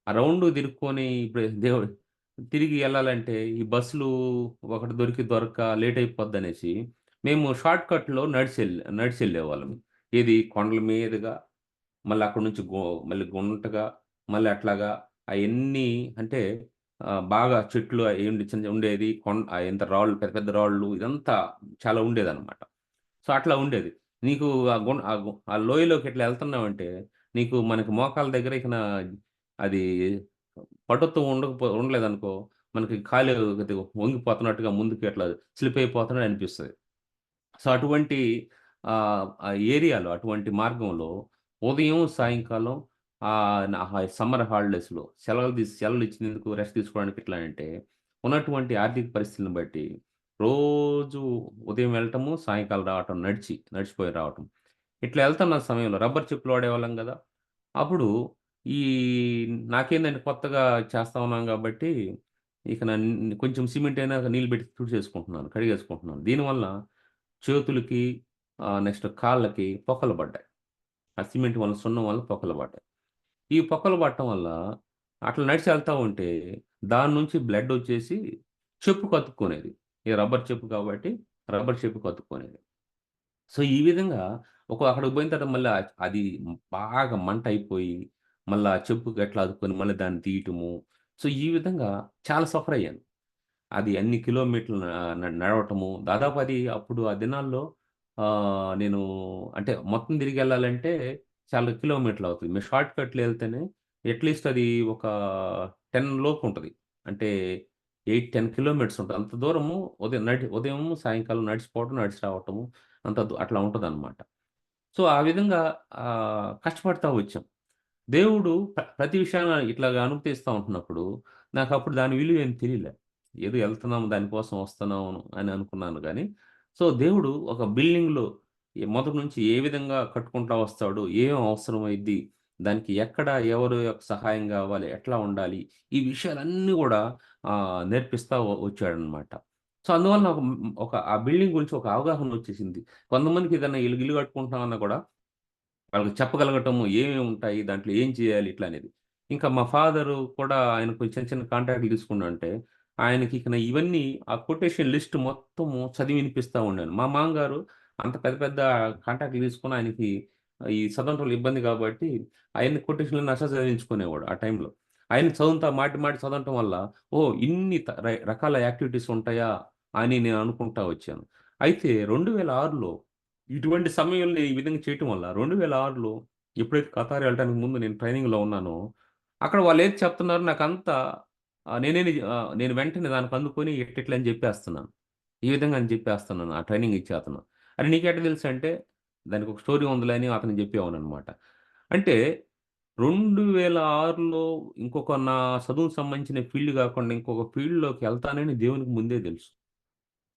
ఆ రౌండ్ తిరుక్కొని ఇప్పుడు తిరిగి ఎళ్ళాలంటే ఈ బస్సులు ఒకటి దొరక్క లేట్ అయిపోద్దనేసి, మేము షార్ట్ కట్‌లో నడిచెళ్ళేవాళ్ళం. ఏది కొండల మీదుగా మళ్ళీ అక్కడి నుంచి మళ్ళీ గుంటగా, మళ్ళీ అట్లాగా అయన్నీ అంటే బాగా చెట్లు అయుండి ఉండేది. ఎంత రాళ్ళు పెద్ద పెద్ద రాళ్ళు ఇదంతా చాలా ఉండేదనమాట. సో, అట్లా ఉండేది. నీకు ఆ లోయలోకి ఇట్లా ఎళ్తున్నావంటే, మనకి మోకాళ్ళ దగ్గర అది పటుత్వం ఉండలేదనుకో, మనకి కాలు కొద్దిగా వంగిపోతున్నట్టుగా ముందుకి అట్లా స్లిప్ అయిపోతున్నట్టు అనిపిస్తది. సో, అటువంటి ఆ ఏరియాలో, అటువంటి మార్గంలో ఉదయం, సాయంకాలం సమ్మర్ హాలిడేస్‌లో సెలవులిచ్చినందుకు రెస్ట్ తీసుకోవడానికి ఎట్లా అంటే, ఉన్నటువంటి ఆర్థిక పరిస్థితులను బట్టి రోజు ఉదయం వెళ్ళటము, సాయంకాలం రావటం నడిచిపోయి రావటం. ఇట్లా ఎళ్తున్న సమయంలో రబ్బర్ చెప్పులు వాడేవాళ్ళం గదా! అప్పుడు ఈ నాకేందంటే కొత్తగా చేస్తా ఉన్నాం గాబట్టి, ఇక కొంచెం సిమెంట్ అయినా నీళ్ళు పెట్టి తుడిచేసుకుంటున్నాను, కడిగేసుకుంటున్నాను. దీనివల్ల చేతులకి నెక్స్ట్ కాళ్ళకి పొక్కలు పడ్డాయి. ఆ సిమెంట్ వల్ల, సున్నం వల్ల పొక్కలు పడ్డాయి. ఈ పొక్కలు పడటం వల్ల అట్లా నడిచి ఎళ్తా ఉంటే దాని నుంచి బ్లడొచ్చేసి చెప్పుకు అతుక్కునేది. ఈ రబ్బర్ చెప్పు కాబట్టి రబ్బర్ చెప్పుకు అతుక్కునేది. సో, ఈ విధంగా అక్కడికి పోయిన తర్వాత మళ్ళా అది బాగా మంటయిపోయి, మళ్ళా చెప్పుకి ఎట్లా అతుక్కొని మళ్ళీ దాన్ని తీయటము. సో, ఈ విధంగా చాలా సఫరయ్యాను. అది అన్ని కిలోమీటర్లు నడవటము. దాదాపు అది అప్పుడు ఆ దినాల్లో నేను అంటే మొత్తం తిరిగెళ్ళాలంటే చాలా కిలోమీటర్లవుతది. మేము షార్ట్ కట్‌లో ఎళ్తేనే అట్‌లీస్ట్ అది ఒక 10 లోపు ఉంటది. అంటే 8, 10 కిలోమీటర్స్ ఉంటది. అంత దూరము ఉదయం, సాయంకాలం నడిచిపోవటం, నడిచి రావటము అట్లా ఉంటదనమాట. సో, ఆ విధంగా కష్టపడతా వచ్చాం. దేవుడు ప్రతి విషయాన ఇట్లాగా అనుమతిస్తా ఉంటున్నప్పుడు, నాకప్పుడు దాని విలువ ఏం తెలీలే. ఏదో ఎళ్తున్నాము దానికోసం వస్తున్నాము అని అనుకున్నాను గానీ, సో, దేవుడు ఒక బిల్డింగ్‌లో మొదటి నుంచి ఏ విధంగా కట్టుకుంటా వస్తాడు, ఏం అవసరమైద్ది, దానికి ఎక్కడ ఎవరు యొక్క సహాయం గావాలి, ఎట్లా ఉండాలి, ఈ విషయాలన్నీ గూడా నేర్పిస్తా వచ్చాడనమాట. సో, అందువల్ల ఆ బిల్డింగ్ గురించి ఒక అవగాహనొచ్చేసింది. కొంతమందికి ఏదన్నా ఇల్లు కట్టుకుంటున్నామన్నా గూడా వాళ్ళకి చెప్పగలగటము ఏమేమి ఉంటాయి, దాంట్లో ఏం చేయాలి ఇట్లా అనేది. ఇంకా మా ఫాదరు కూడా ఆయన కొంచెం చిన్న చిన్న కాంట్రాక్ట్‌లు తీసుకున్నాడంటే, ఆయనకి ఇవన్నీ ఆ కొటేషన్ లిస్ట్ మొత్తము చదివి వినిపిస్తా ఉండాను. మా మామగారు అంత పెద్ద పెద్ద కాంట్రాక్ట్‌లు తీసుకొని ఆయనకి ఈ చదవటంలో ఇబ్బంది కాబట్టి ఆయన్ని కొటేషన్‌లన్నీ చదివించుకునేవాడు ఆ టైంలో. ఆయన చదువుతా మాటి మాటి చదవటం వల్ల ఓహ్! ఇన్ని రకాల యాక్టివిటీస్ ఉంటాయా అని నేను అనుకుంటా వచ్చాను. అయితే 2006లో ఇటువంటి సమయంలో ఈ విధంగా చేయటం వల్ల 2006లో ఎప్పుడైతే ఖతార్ వెళ్ళటానికి ముందు నేను ట్రైనింగ్‌లో ఉన్నానో, అక్కడ వాళ్ళేది చెప్తున్నారో నాకంతా నేను వెంటనే దానికి అందుకొని ఇట్టిట్లా అని జెప్పేస్తున్నాను. ఈ విధంగా అని జెప్పేస్తున్నాను. ఆ ట్రైనింగ్ ఇచ్చే అతను. "అరె! నీకెట్ట తెలుసంటే" దానికొక స్టోరీ ఉందిలే అని అతనికి జెప్పేవాడిననమాట. అంటే 2006లో ఇంకొక నా చదువుకు సంబంధించిన ఫీల్డ్ గాకుండా ఇంకొక ఫీల్డ్‌లోకి ఎళ్తానని దేవునికి ముందే తెలుసు.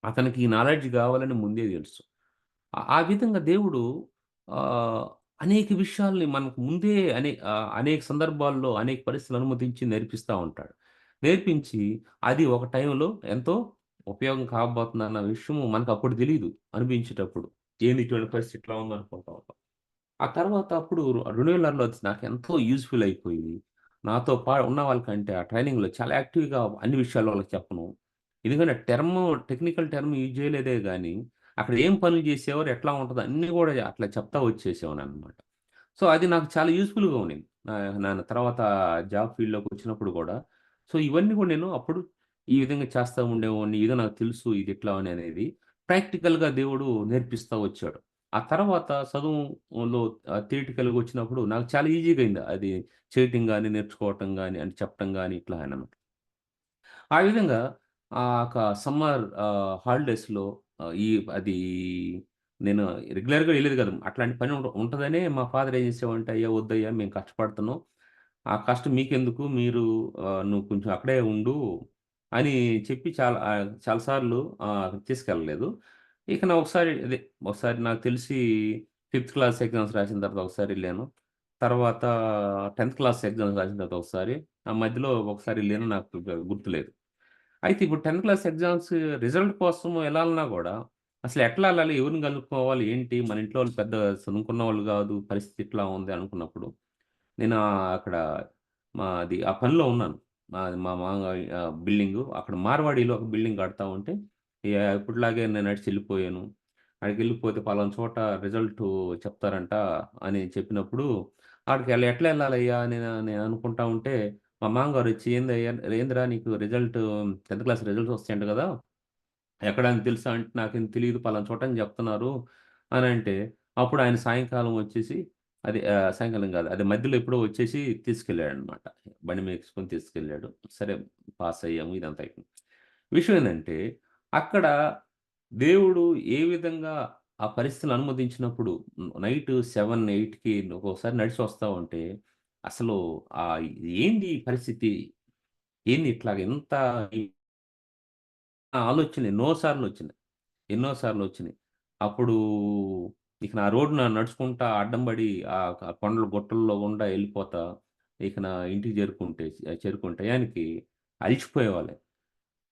అతనికి ఈ నాలెడ్జ్ గావాలని ముందే తెలుసు. ఆ విధంగా దేవుడు ఆహ్, అనేక విషయాల్ని మనకు ముందే అనేక సందర్భాల్లో అనేక పరిస్థితులు అనుమతించి నేర్పిస్తా ఉంటాడు. నేర్పించి అది ఒక టైంలో ఎంతో ఉపయోగం కాబోతుందన్న విషయం మనకప్పుడు తెలీదు అనిపించేటప్పుడు. ఏంది ఇటువంటి పరిస్థితి ఇట్లా ఉందనుకుంటా ఉంటాం. ఆ తర్వాత అప్పుడు 2006లో వచ్చి నాకెంతో యూజ్‌ఫుల్ అయిపోయి, నాతో ఉన్న వాళ్ళకంటే ఆ ట్రైనింగ్‌లో చాలా యాక్టివ్‌గా అన్ని విషయాలు వాళ్ళకి చెప్పను. ఎందుకంటే టెక్నికల్ టర్మ్ యూజ్ చేయలేదే గానీ, అక్కడ ఏం పనులు చేసేవారు, ఎట్లా ఉంటదో అన్నీ గూడా అట్లా చెప్తా వచ్చేసేవాడిననమాట. సో, అది నాకు చాలా యూజ్‌ఫుల్‌గా ఉండింది. నేను తర్వాత జాబ్ ఫీల్డ్‌లోకొచ్చినప్పుడు గూడా. సో, ఇవన్నీ గూడా నేను అప్పుడు ఈ విధంగా చేస్తా ఉండేవాడిని. ఇదో నాకు తెలుసు ఇది ఇట్లా అని అనేది ప్రాక్టికల్‌గా దేవుడు నేర్పిస్తా వచ్చాడు. ఆ తర్వాత చదువులో థియరిటికల్‌గా వచ్చినప్పుడు నాకు చాలా ఈజీగా అయింది. అది చేయటం గాని, నేర్చుకోవటం గాని, అంటే చెప్పటం గాని ఇట్లా అనమాట. ఆ విధంగా ఒక సమ్మర్ హాలిడేస్‌లో ఈ అది నేను రెగ్యులర్‌గా ఎళ్ళేది కాదు. అట్లాంటి పని ఉంటదనే మా ఫాదర్ ఏం చేసేవాడంటే, "అయ్యా! వద్దయ్యా! మేము కష్టపడుతున్నాం. ఆ కష్టం మీకెందుకు? మీరు నువ్వు కొంచెం అక్కడే ఉండు" అని చెప్పి చాలా సార్లు తీసుకెళ్ళలేదు. ఇక నా ఒకసారి నాకు తెలిసి ఫిఫ్త్ క్లాస్ ఎగ్జామ్స్ రాసిన తర్వాత ఒకసారెళ్ళాను. తర్వాత 10థ్ క్లాస్ ఎగ్జామ్స్ రాసిన తర్వాత ఒకసారి. ఆ మధ్యలో ఒకసారి ఎళ్ళాను. నాకు గుర్తులేదు. అయితే ఇప్పుడు 10థ్ క్లాస్ ఎగ్జామ్స్ రిజల్ట్ కోసం ఎళ్ళాలన్నా గూడా, అసలు ఎట్లా ఎళ్ళాలి? ఎవరిని కనుక్కోవాలి? ఏంటి? మన ఇంట్లో వాళ్ళు పెద్ద చదువుకున్న వాళ్ళు గాదు. పరిస్థితి ఇట్లా ఉంది అనుకున్నప్పుడు, నేను అక్కడ ఆ పనిలో ఉన్నాను. మా మామగారి బిల్డింగు. అక్కడ మార్వాడిలో ఒక బిల్డింగ్ కడతా ఉంటే, ఎప్పటిలాగే నేను నడిచెళ్ళిపోయాను. అక్కడికెళ్ళిపోతే పలానా చోట రిజల్టు చెప్తారంట అని చెప్పినప్పుడు, ఆడికి ఎట్లా ఎళ్ళాలయ్యా? నేను అనుకుంటా ఉంటే, మా మామగారొచ్చి "ఏందయ్యా ఏందిరా నీకు 10థ్ క్లాస్ రిజల్ట్స్ వస్తాయంట గదా! ఎక్కడ అని తెలుసా?" అంటే "నాకేం తెలీదు. పలానా చోట అని జెప్తున్నారు" అనంటే, అప్పుడు ఆయన సాయంకాలం వచ్చేసి సాయంకాలం గాదు. అదే మధ్యలో ఎప్పుడో వచ్చేసి తీసుకెళ్ళాడనమాట. బండి మీద ఎక్కించుకొని తీసుకెళ్ళాడు. సరే పాస్ అయ్యాము. ఇదంతా అయిపోయింది. విషయం ఏందంటే, అక్కడ దేవుడు ఏ విధంగా ఆ పరిస్థితులను అనుమతించినప్పుడు నైట్ 7, 8కి ఒక్కోసారి నడిచొస్తా ఉంటే, అసలు ఏంది ఈ పరిస్థితి? ఏంది ఇట్లాగ ఇంత ఈ ఆలోచన ఎన్నో సార్లొచ్చినాయి. ఎన్నో సార్లొచ్చినియి. అప్పుడు ఇక నా రోడ్డున నడుచుకుంటా అడ్డం పడి ఆ కొండల గుట్టల్లో గుండా ఎళ్ళిపోతా, ఇక నా ఇంటికి చేరుకునే టయానికి అలిసిపోయేవాళ్ళే.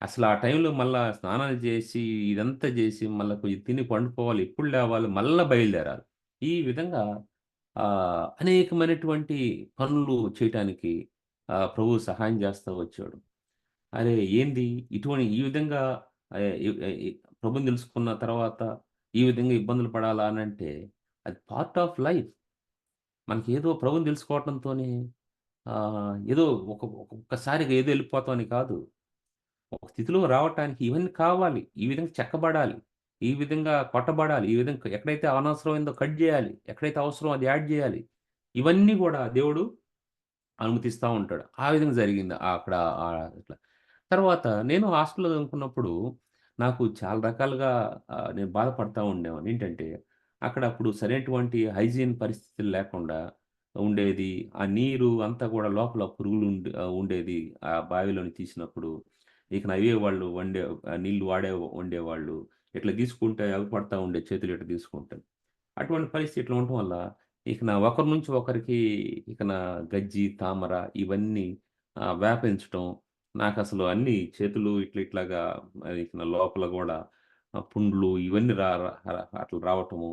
అసలు ఆ టైంలో మళ్ళా స్నానాలు జేసి, ఇదంతా జేసి, మళ్ళా కొంచెం తిని పండుకోవాలి. ఎప్పుడు లేవాలి, మళ్ళా బయలుదేరాలి. ఈ విధంగా అనేకమైనటువంటి పనులు చేయటానికి ప్రభువు సహాయం జేస్తా వచ్చాడు. అరే! ఏంది ఈ విధంగా ఆహ్, ఎ ఎ ఎ ప్రభువుని తెలుసుకున్న తర్వాత ఈ విధంగా ఇబ్బందులు పడాలా అనంటే, అది పార్ట్ ఆఫ్ లైఫ్. మనకేదో ప్రభువుని తెలుసుకోవటంతోని ఏదో ఒక్కసారిగా ఏదో ఎళ్ళిపోతాం అని కాదు. ఒక స్థితిలో రావటానికి ఇవన్నీ కావాలి. ఈ విధంగా చెక్కబడాలి. ఈ విధంగా కొట్టబడాలి. ఈ విధంగా ఎక్కడైతే అనవసరమైందో కట్ జేయాలి. ఎక్కడైతే అవసరమో అది యాడ్ జేయాలి. ఇవన్నీ గూడా దేవుడు అనుమతిస్తా ఉంటాడు. ఆ విధంగా జరిగింది. అక్కడ ఇట్లా. తర్వాత నేను హాస్టల్‌లో చదువుకున్నప్పుడు నాకు చాలా రకాలుగా నేను బాధపడతా ఉండేవాడిని. ఏంటంటే, అక్కడ అప్పుడు సరైనటువంటి హైజీన్ పరిస్థితులు లేకుండా ఉండేది. ఆ నీరు అంతా కూడా లోపల పురుగులు ఉండేది. ఆ బావిలోని తీసినప్పుడు. ఇక అవే వాళ్ళు నీళ్లు వండేవాళ్ళు. ఇట్లా తీసుకుంటే అవి పడతా ఉండే చేతులు ఇట్లా తీసుకుంటే. అటువంటి పరిస్థితి ఇట్లా ఉండటం వల్ల, ఒకరి నుంచి ఒకరికి గజ్జి, తామర ఇవన్నీ వ్యాపించటం. నాకసలు అన్నీ చేతులు ఇట్లాగా లోపల గూడా పుండ్లు ఇవన్నీ రా రా రా అట్లా రావటము.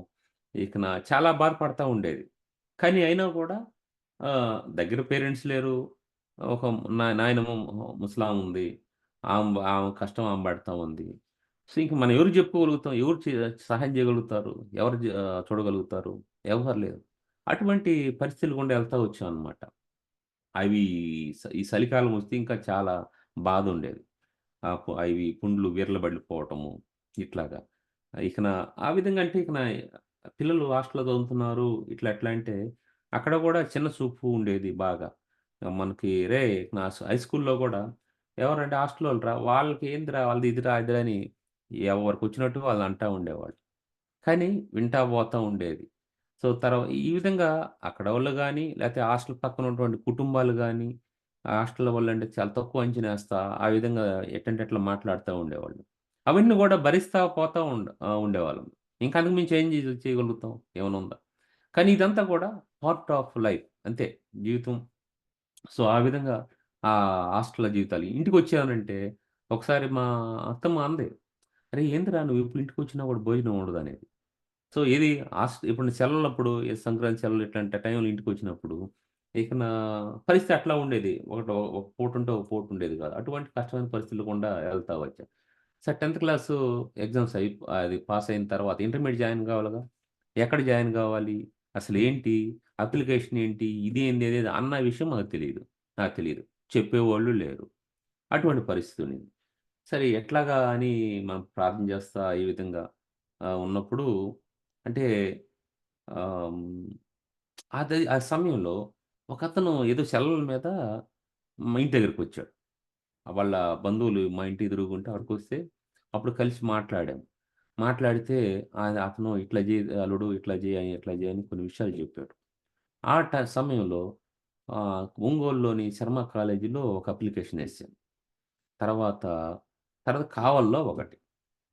చాలా బాధపడతా ఉండేది. కానీ అయినా గూడా దగ్గర పేరెంట్స్ లేరు. ఒక నాయనమ్మ ముసలాముంది. ఆమె కష్టం ఆమె పడతా ఉంది. సో, ఇంక మనం ఎవరికి చెప్పుకోగలుగుతాం? ఎవరు సహాయం చేయగలుగుతారు? ఎవరు చూడగలుగుతారు? ఎవ్వరు లేరు. అటువంటి పరిస్థితులు గుండా ఎళ్తా వచ్చామనమాట. అవి ఈ చలికాలం వస్తే ఇంకా చాలా బాధుండేది. అవి పుండ్లు వీర్లబడిపోవటము ఇట్లాగా. ఇకన ఆ విధంగా అంటే ఇకన పిల్లలు హాస్టల్‌లో చదువుతున్నారు. ఇట్లా ఎట్లా అంటే అక్కడ గూడా చిన్న చూపు ఉండేది బాగా. మనకి "రేయ్! నా హై స్కూల్‌లో గూడా ఎవరంటే హాస్టలోళ్ళరా వాళ్ళకి ఏందిరా వాళ్ళది ఇదిరా అదిరా" అని ఎవరికొచ్చినట్టు వాళ్ళు అంటా ఉండేవాళ్ళు. కానీ వింటా పోతా ఉండేది. సో, ఈ విధంగా అక్కడోళ్ళు గాని, లేతే హాస్టల్ పక్కన ఉన్నటువంటి కుటుంబాలు గాని, హాస్టల్ వాళ్ళంటే చాలా తక్కువ అంచనా ఏస్తా, ఆ విధంగా ఎట్టంటే అట్లా మాట్లాడుతా ఉండేవాళ్ళు. అవన్నీ గూడా భరిస్తా పోతా ఉండేవాళ్ళం. ఇంకా అంతకు మించి ఏం చేయగలుగుతాం? ఏమన్నా ఉందా? కానీ ఇదంతా గూడా పార్ట్ ఆఫ్ లైఫ్ అంతే జీవితం. సో, ఆ విధంగా హాస్టల్‌లో జీవితాలు. ఇంటికొచ్చానంటే ఒకసారి మా అత్తమ్మ అంది, "అరేయ్! ఏందిరా నువ్వు ఎప్పుడు ఇంటికొచ్చినా గూడా భోజనం ఉండదనేది." సో, ఇది ఇప్పుడు సెలవులప్పుడు సంక్రాంతి సెలవులు ఇట్లాంటి టైంలో ఇంటికొచ్చినప్పుడు, ఇక నా పరిస్థితి అట్లా ఉండేది. ఒక పూటుంటే ఒక పూటుండేది కాదు. అటువంటి కష్టమైన పరిస్థితులు గుండా ఎళ్తా వచ్చా. సరే 10థ్ క్లాసు ఎగ్జామ్స్ అది పాస్ అయిన తర్వాత ఇంటర్మీడియేట్ జాయిన్ కావాలిగా. ఎక్కడ జాయిన్ కావాలి? అసలేంటి? అప్లికేషన్ ఏంటి? ఇదేంది? అదేది అన్న విషయం మాకు తెలీదు. నాకు తెలీదు. చెప్పేవాళ్ళు లేరు. అటువంటి పరిస్థితి ఉండింది. సరే ఎట్లాగా అని మనం ప్రార్థన చేస్తా ఈ విధంగా ఉన్నప్పుడు అంటే ఆహ్, హ్మ్, ఆ సమయంలో ఒకతను ఏదో సెలవుల మీద మా ఇంటి దగ్గరికొచ్చాడు. వాళ్ళ బంధువులు మా ఇంటి ఎదురుగుంటే అక్కడికొస్తే అప్పుడు కలిసి మాట్లాడాం. మాట్లాడితే అతను ఇట్లా అల్లుడు ఇట్లా జెయి, ఇట్లా జెయి అని కొన్ని విషయాలు చెప్పాడు. ఆ సమయంలో ఒంగోలులోని శర్మ కాలేజీలో ఒక అప్లికేషన్ ఏసాను. తర్వాత, తర్వాత కావలిలో ఒకటి.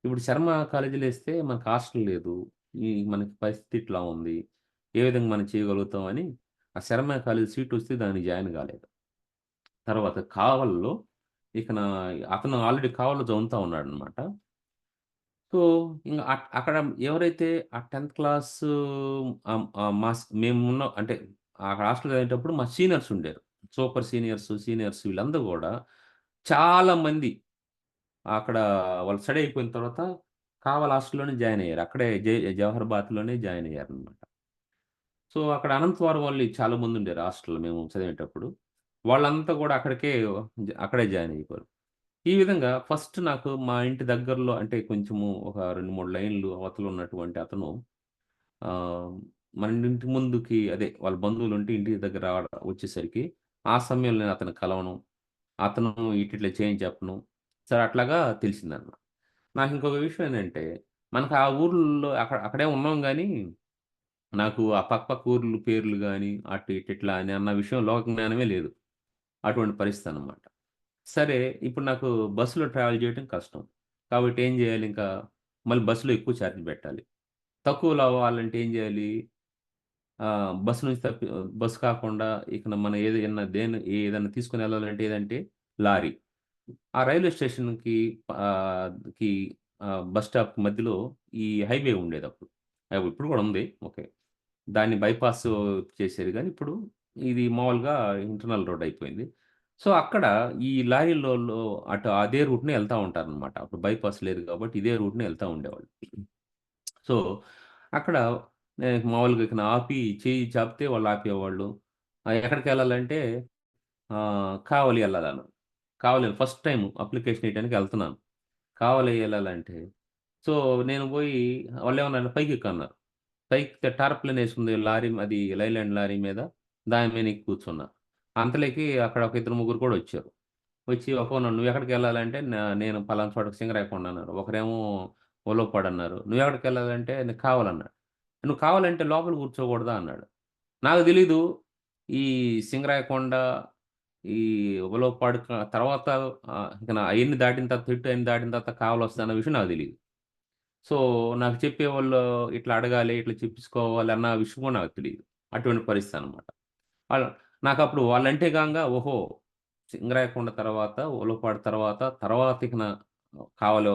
ఇప్పుడు శర్మ కాలేజీలో ఏస్తే మనకు హాస్టల్ లేదు. మనకి పరిస్థితి ఇట్లా ఉంది. ఏ విధంగా మనం చేయగలుగుతాం అని ఆ శర్మ కాలేజీ సీటొస్తే దానికి జాయిన్ కాలేదు. తర్వాత కావలిలో ఇక అతను ఆల్రెడీ కావలిలో చదువుతా ఉన్నాడనమాట. సో, ఇంగ అక్కడ ఎవరైతే ఆ 10థ్ క్లాసు ఆహ్, ఆహ్, మేమున్న అంటే అక్కడ హాస్టల్‌లో చదివేటప్పుడు మా సీనియర్స్ ఉండేరు. సూపర్ సీనియర్స్ వీళ్ళందరూ గూడా చాలా మంది అక్కడ వాళ్ళు స్టడీ అయిపోయిన తర్వాత కావలి హాస్టల్‌లోనే జాయిన్ అయ్యారు. అక్కడే జవహర్ బాత్‌లోనే జాయిన్ అయ్యారనమాట. సో, అక్కడ అనంతపురం వాళ్ళు చాలా మందుండారు హాస్టల్‌లో మేము చదివేటప్పుడు. వాళ్ళంతా గూడా అక్కడే జాయిన్ అయిపోయారు. ఈ విధంగా ఫస్ట్ నాకు మా ఇంటి దగ్గరలో అంటే కొంచెము ఒక 2, 3 లైన్‌లు అవతల ఉన్నటువంటి అతను ఆహ్, మన ఇంటి ముందుకి అదే వాళ్ళ బంధువులుంటే ఇంటి దగ్గర వచ్చేసరికి ఆ సమయంలో నేను అతన్ని కలవను. అతను ఇట్లిట్లా చేయని చెప్పను. సరే అట్లాగా తెలిసిందనమాట. నాకింకొక విషయం ఏంటంటే, మనకు ఆ ఊర్లలో అక్కడే ఉన్నాం గానీ, నాకు ఆ పక్క ఊర్లు పేర్లు గాని, అటు ఇటు ఇట్లా అని అన్న విషయం లోక జ్ఞానమే లేదు. అటువంటి పరిస్థితనమాట. సరే, ఇప్పుడు నాకు బస్సులో ట్రావెల్ చేయటం కష్టం. కాబట్టి ఏం జేయాలింకా, మళ్ళీ బస్సులో ఎక్కువ చార్జ్ బెట్టాలి. తక్కువలో అవ్వాలంటే ఏం జేయాలి, బస్సు నుంచి బస్సు కాకుండా ఇక మనం ఏదన్నా తీసుకొనెళ్ళాలంటే ఏదంటే లారీ. ఆ రైల్వే స్టేషన్‌కి ఆహ్, కి బస్ స్టాప్ మధ్యలో ఈ హైవే ఉండేదప్పుడు. ఇప్పుడు గూడా ఉంది. ఓకే. దాన్ని బైపాస్ చేసేది గానీ, ఇప్పుడు ఇది మామూలుగా ఇంటర్నల్ రోడ్ అయిపోయింది. సో, అక్కడ ఈ లారీలోళ్ళు అదే రూట్‌నే ఎళ్తా ఉంటారనమాట. అప్పుడు బైపాస్ లేదు కాబట్టి ఇదే రూట్‌నే ఎళ్తా ఉండేవాళ్ళు. సో, అక్కడ మామూలుగా ఇకన ఆపి చెయ్యి చాపితే వాళ్ళు ఆపేవాళ్ళు. ఎక్కడికెళ్ళాలంటే కావలి ఎళ్ళాలను. కావలి ఫస్ట్ టైమ్ అప్లికేషన్ ఎయటానికి ఎళ్తున్నాను. కావలి ఎళ్ళాలంటే సో, నేను బోయి వాళ్ళేమన్నారు పైకెక్కన్నారు. పైకి టార్పాలిన్ ఏసుంది లారీ అది లైలాండ్ లారీ మీద. దాని మీద ఎక్కి కూర్చున్నా. అంతలోకి అక్కడ ఒక ఇద్దరు ముగ్గురు కూడా వచ్చారు. వచ్చి ఒక్కో "నువ్వెక్కడికెళ్ళాలంటే" నేను పలానా చోటకి సింగరాయకొండ అన్నారు. ఒకరేమో ఉలవపాడన్నారు. "నువ్వెక్కడికెళ్ళాలంటే" "నేను కావాలన్నా." "నువ్వు కావాలంటే లోపల కూర్చోకూడదా?" అన్నాడు. నాకు తెలీదు ఈ సింగరాయకొండ, ఈ ఉలవపాడు తర్వాత ఇక అయన్ని దాటిన తర్వాత అయన్ని దాటిన తర్వాత కావలొస్తదన్న విషయం నాకు తెలీదు. సో, నాకు చెప్పేవాళ్ళు ఇట్లా అడగాలి, ఇట్లా చెప్పించుకోవాలి అన్న విషయం కూడా నాకు తెలీదు. అటువంటి పరిస్థితనమాట. ఆళ్ళ నాకప్పుడు వాళ్ళంటే గాంగా ఓహో! సింగరాయకొండ తర్వాత, ఉలవపాడు తర్వాత ఇకన కావలి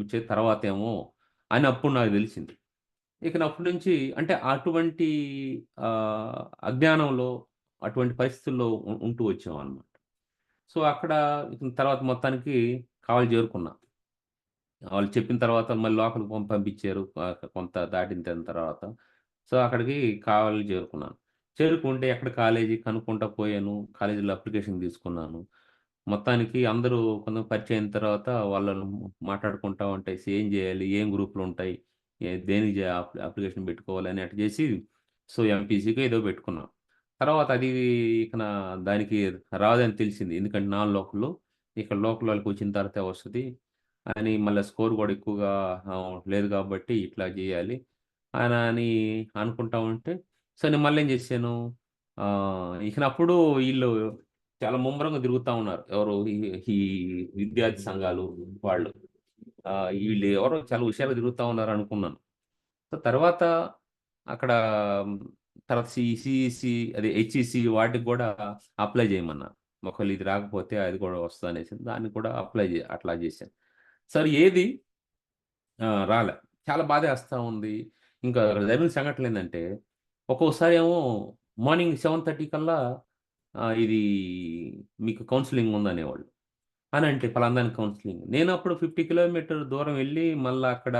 వచ్చే తర్వాతేమో అని అప్పుడు నాకు దెలిసింది. ఇకనప్పటి నుంచి అంటే అటువంటి అజ్ఞానంలో, అటువంటి పరిస్థితుల్లో ఉంటూ వచ్చామనమాట. సో, అక్కడ ఇక తర్వాత మొత్తానికి కావలి చేరుకున్నా. వాళ్ళు చెప్పిన తర్వాత మళ్ళీ లోపలికి పంపించారు. కొంత దాటిన తర్వాత. సో, అక్కడికి కావలి చేరుకున్నాను. చేరుకుంటే ఎక్కడ కాలేజీ కనుక్కుంటా పోయాను. కాలేజీలో అప్లికేషన్ తీసుకున్నాను. మొత్తానికి అందరూ కొంచెం పరిచయం అయిన తర్వాత వాళ్ళను మాట్లాడుకుంటా ఉంటే ఏం జేయాలి? ఏం గ్రూప్‌లుంటాయి? దేనికి అప్లికేషన్ పెట్టుకోవాలి అని అట్ట చేసి సో, ఎంపీసీకో ఏదో పెట్టుకున్నాం. తర్వాత అది ఇక దానికి రాదని తెలిసింది. ఎందుకంటే నాన్ లోకలు. ఇక్కడ లోకల్ వాళ్ళకొచ్చిన తర్వాతే వస్తది. అని మళ్ళా స్కోర్ గూడా ఎక్కువగా లేదు గాబట్టి ఇట్లా జేయాలి అని అనుకుంటా ఉంటే, సో, నేను మళ్ళేం జేశాను, ఇకనప్పుడు ఈళ్ళు చాలా ముమ్మరంగా తిరుగుతా ఉన్నారు. ఎవరు ఈ విద్యార్థి సంఘాలు వాళ్ళు. ఈళ్ళు ఎవరో చాలా హుషారుగా తిరుగుతా ఉన్నారనుకున్నాను. సో, తర్వాత అక్కడ హ్మ్, తర్వాత సీఈసీ అదే హెచ్‌ఈసీ వాటికి గూడా అప్లై జేయమన్నారు. ఒకవేళ ఇది రాకపోతే అది గూడా వస్తదనేసి దానికి కూడా అట్లా జేశాను. సరే ఏది రాలే. చాలా బాధేస్తా ఉంది. ఇంకా జరిగిన సంఘటనలేందంటే, ఒక్కోసారి ఏమో మార్నింగ్ 7:30 కల్లా ఇది మీకు కౌన్సెలింగ్ ఉందనేవాళ్ళు. అనంటే పలానా కౌన్సెలింగ్. నేనప్పుడు 50 కిలోమీటర్ దూరం వెళ్లి మళ్ళా అక్కడ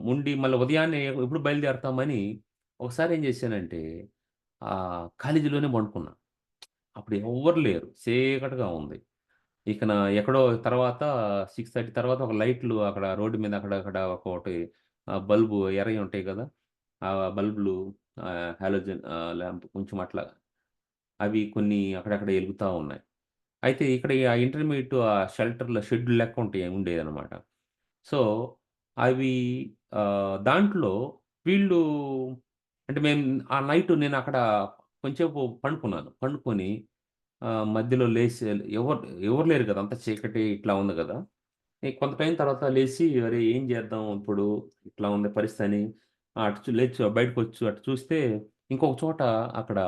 ఉండి మళ్ళా ఉదయాన్నే ఎప్పుడు బయలుదేరతామని ఒకసారి ఏం చేశానంటే కాలేజీలోనే పండుకున్నా. అప్పుడు ఎవ్వరు లేరు. చీకటిగా ఉంది. ఇక ఎక్కడో తర్వాత 6:30 తర్వాత ఒక లైట్లు అక్కడ రోడ్డు మీద అక్కడక్కడ ఒక్కోటి బల్బు ఎర్రయి ఉంటాయి కదా! ఆ బల్బులు హాలోజన్ ల్యాంప్ కొంచెం అట్లా అవి కొన్ని అక్కడక్కడ ఎలుగుతా ఉన్నాయి. అయితే ఇక్కడ ఆ ఇంటర్మీడియేట్ షెల్టర్‌లో షెడ్ లెక్క ఉండేదనమాట. సో, అవి దాంట్లో వీళ్ళు అంటే ఆ నైటు నేనక్కడ కొంచేపు పండుకున్నాను. పండుకొని మధ్యలో లేసి ఎవరు ఎవరు లేరు కదా! అంతా చీకటి ఇట్లా ఉంది గదా! కొంత టైం తర్వాత లేసి అరే! ఏం చేద్దాం ఇప్పుడు? ఇట్లా ఉంది పరిస్థితని లేచి బయటకొచ్చి అటు చూస్తే ఇంకొక చోట అక్కడ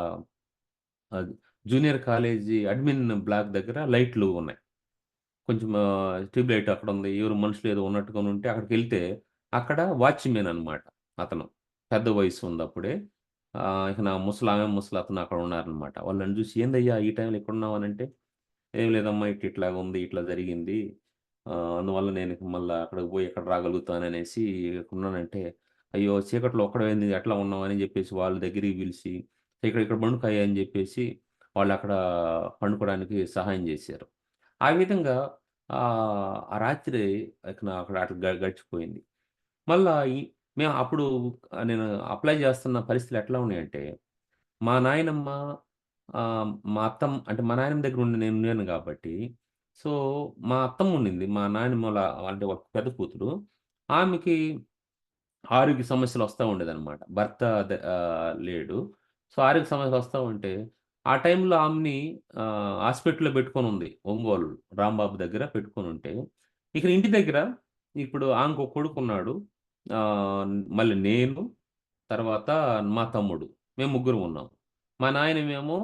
అది జూనియర్ కాలేజీ అడ్మిన్ బ్లాక్ దగ్గర లైట్లు ఉన్నాయి. కొంచెం ట్యూబ్ లైట్ అక్కడుంది. ఎవరు మనుషులు ఏదో ఉన్నట్టుగానుంటే అక్కడికెళ్తే, అక్కడ వాచ్‌మెన్ అనమాట అతను. పెద్ద వయసు ఉందప్పుడే. ఇక నా ముసలామె, ముసలతను అక్కడ ఉన్నారనమాట. వాళ్ళు నన్ను చూసి "ఏందయ్యా ఈ టైంలో ఇక్కడున్నావు" అనంటే, "ఏం లేదమ్మా ఇట్లాగుంది, ఇట్లా జరిగింది. అందువల్ల నేను ఇక మళ్ళా అక్కడికి పోయి ఎక్కడ రాగలుగుతాననేసి ఉన్నానంటే" "అయ్యో! చీకట్లో ఒక్కడివే ఎట్లా ఉన్నావు" అని చెప్పేసి వాళ్ళ దగ్గరికి పిలిసి, ఇక్కడ పండుకోయ్యా" అని చెప్పేసి వాళ్ళక్కడ పండుకోవడానికి సహాయం చేశారు. ఆ విధంగా ఆ రాత్రి అక్కడ అట్లా గడిచిపోయింది. మళ్ళా మేము అప్పుడు నేను అప్లై చేస్తున్న పరిస్థితులు ఎట్లా ఉన్నాయంటే, మా నాయనమ్మ మా అత్తమ్మ అంటే మా నాయనమ్మ దగ్గర నేనున్నాను గాబట్టి, సో, మా అత్తమ్మ ఉండింది. మా నాయనమ్మోళ్ళ అంటే ఒక పెద్ద కూతురు. ఆమెకి ఆరోగ్య సమస్యలొస్తా ఉండేదనమాట. భర్త లేడు. సో, ఆరోగ్య సమస్యలొస్తా ఉంటే, ఆ టైంలో ఆమెని హాస్పిటల్‌లో పెట్టుకొనుంది. ఒంగోలు రాంబాబు దగ్గర పెట్టుకొనుంటే, ఇక్కడ ఇంటి దగ్గర ఇప్పుడు ఆమెకో కొడుకున్నాడు. మళ్ళీ నేను, తర్వాత మా తమ్ముడు. మేము ముగ్గురం ఉన్నాం. మా నాయనమేమో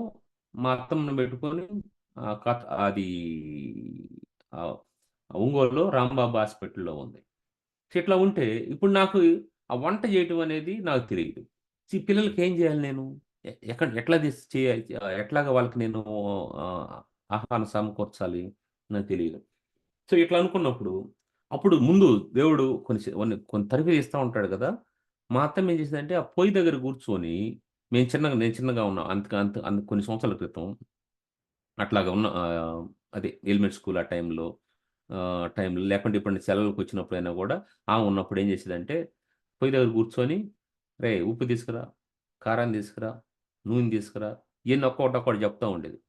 మా అత్తమ్మని పెట్టుకొని ఆహ్, కత్ అది ఆహ్, ఒంగోలులో రాంబాబు హాస్పిటల్‌లో ఉంది. ఇట్లా ఉంటే, ఇప్పుడు నాకు ఆ వంట జేయటం అనేది నాకు తెలీదు. పిల్లలకేం జేయాలి నేను? ఎట్లా ఎట్లాగా వాళ్ళకి నేను ఆహ్, ఆహారం సమకూర్చాలి? నాకు తెలీదు. సో, ఇట్లా అనుకున్నప్పుడు, అప్పుడు ముందు దేవుడు కొన్ని తరువులు ఇస్తా ఉంటాడు గదా! మా అత్తమ్మ ఏం చేసేదంటే, ఆ పొయ్యి దగ్గర కూర్చొని నేను చిన్నగా ఉన్నా. కొన్ని సంవత్సరాల క్రితం అట్లాగా అదే ఎలిమెంటరీ స్కూల్ ఆ టైంలో లేకుంటే ఎప్పుడైనా సెలవులకొచ్చినప్పుడైనా గూడా ఆమె ఉన్నప్పుడు ఏం చేసేదంటే, పొయ్యి దగ్గర కూర్చొని, "రేయ్! ఉప్పు తీసుకురా, కారం తీసుకురా, నూనె తీసుకురా" ఇయన్నీ ఒక్కొక్కటి చెప్తా ఉండేది.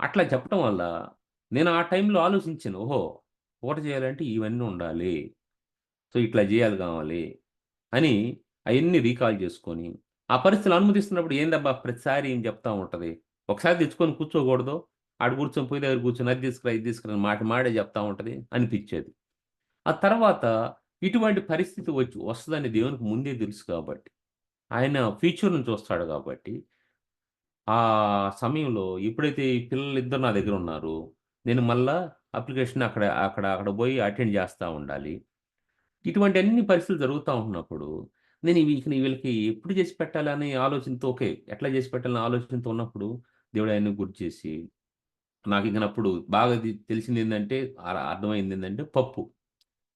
అట్లా చెప్పటం వల్ల నేను ఆ టైంలో ఆలోచించాను. ఓహో! కూర చేయాలంటే ఇవన్నీ ఉండాలి. సో, ఇట్లా జేయాలి గావాలి అని అయన్నీ రీకాల్ చేసుకొని, ఆ పరిస్థితులు అనుమతిస్తున్నప్పుడు ఏందబ్బా! ప్రతిసారి ఈమె చెప్తా ఉంటది. ఒకసారి తెచ్చుకొని కూర్చోకూడదు. ఆడ కూర్చొని పొయ్యి దగ్గర కూర్చొని అది తీసుకురా, ఇది తీసుకురా అని మాటే చెప్తా ఉంటది అనిపిచ్చేది. ఆ తర్వాత ఇటువంటి పరిస్థితి వస్తదని దేవునికి ముందే తెలుసు కాబట్టి, ఆయన ఫ్యూచర్‌ని చూస్తాడు కాబట్టి, ఆ సమయంలో ఎప్పుడైతే ఈ పిల్లలిద్దరు నా దగ్గరున్నారో, నేను మళ్ళా అప్లికేషన్ అక్కడ పోయి అటెండ్ చేస్తా ఉండాలి. ఇటువంటి అన్ని పరిస్థితులు జరుగుతా ఉంటున్నప్పుడు, నేను వీళ్ళకి ఎప్పుడు చేసి పెట్టాలని ఆలోచనతో ఓకే. ఎట్లా చేసి పెట్టాలని ఆలోచనతో ఉన్నప్పుడు, దేవుడు అయన్నీ గుర్తు చేసి, నాకింకనప్పుడు బాగా తెలిసిందేందంటే, అర్థమైందేందంటే పప్పు.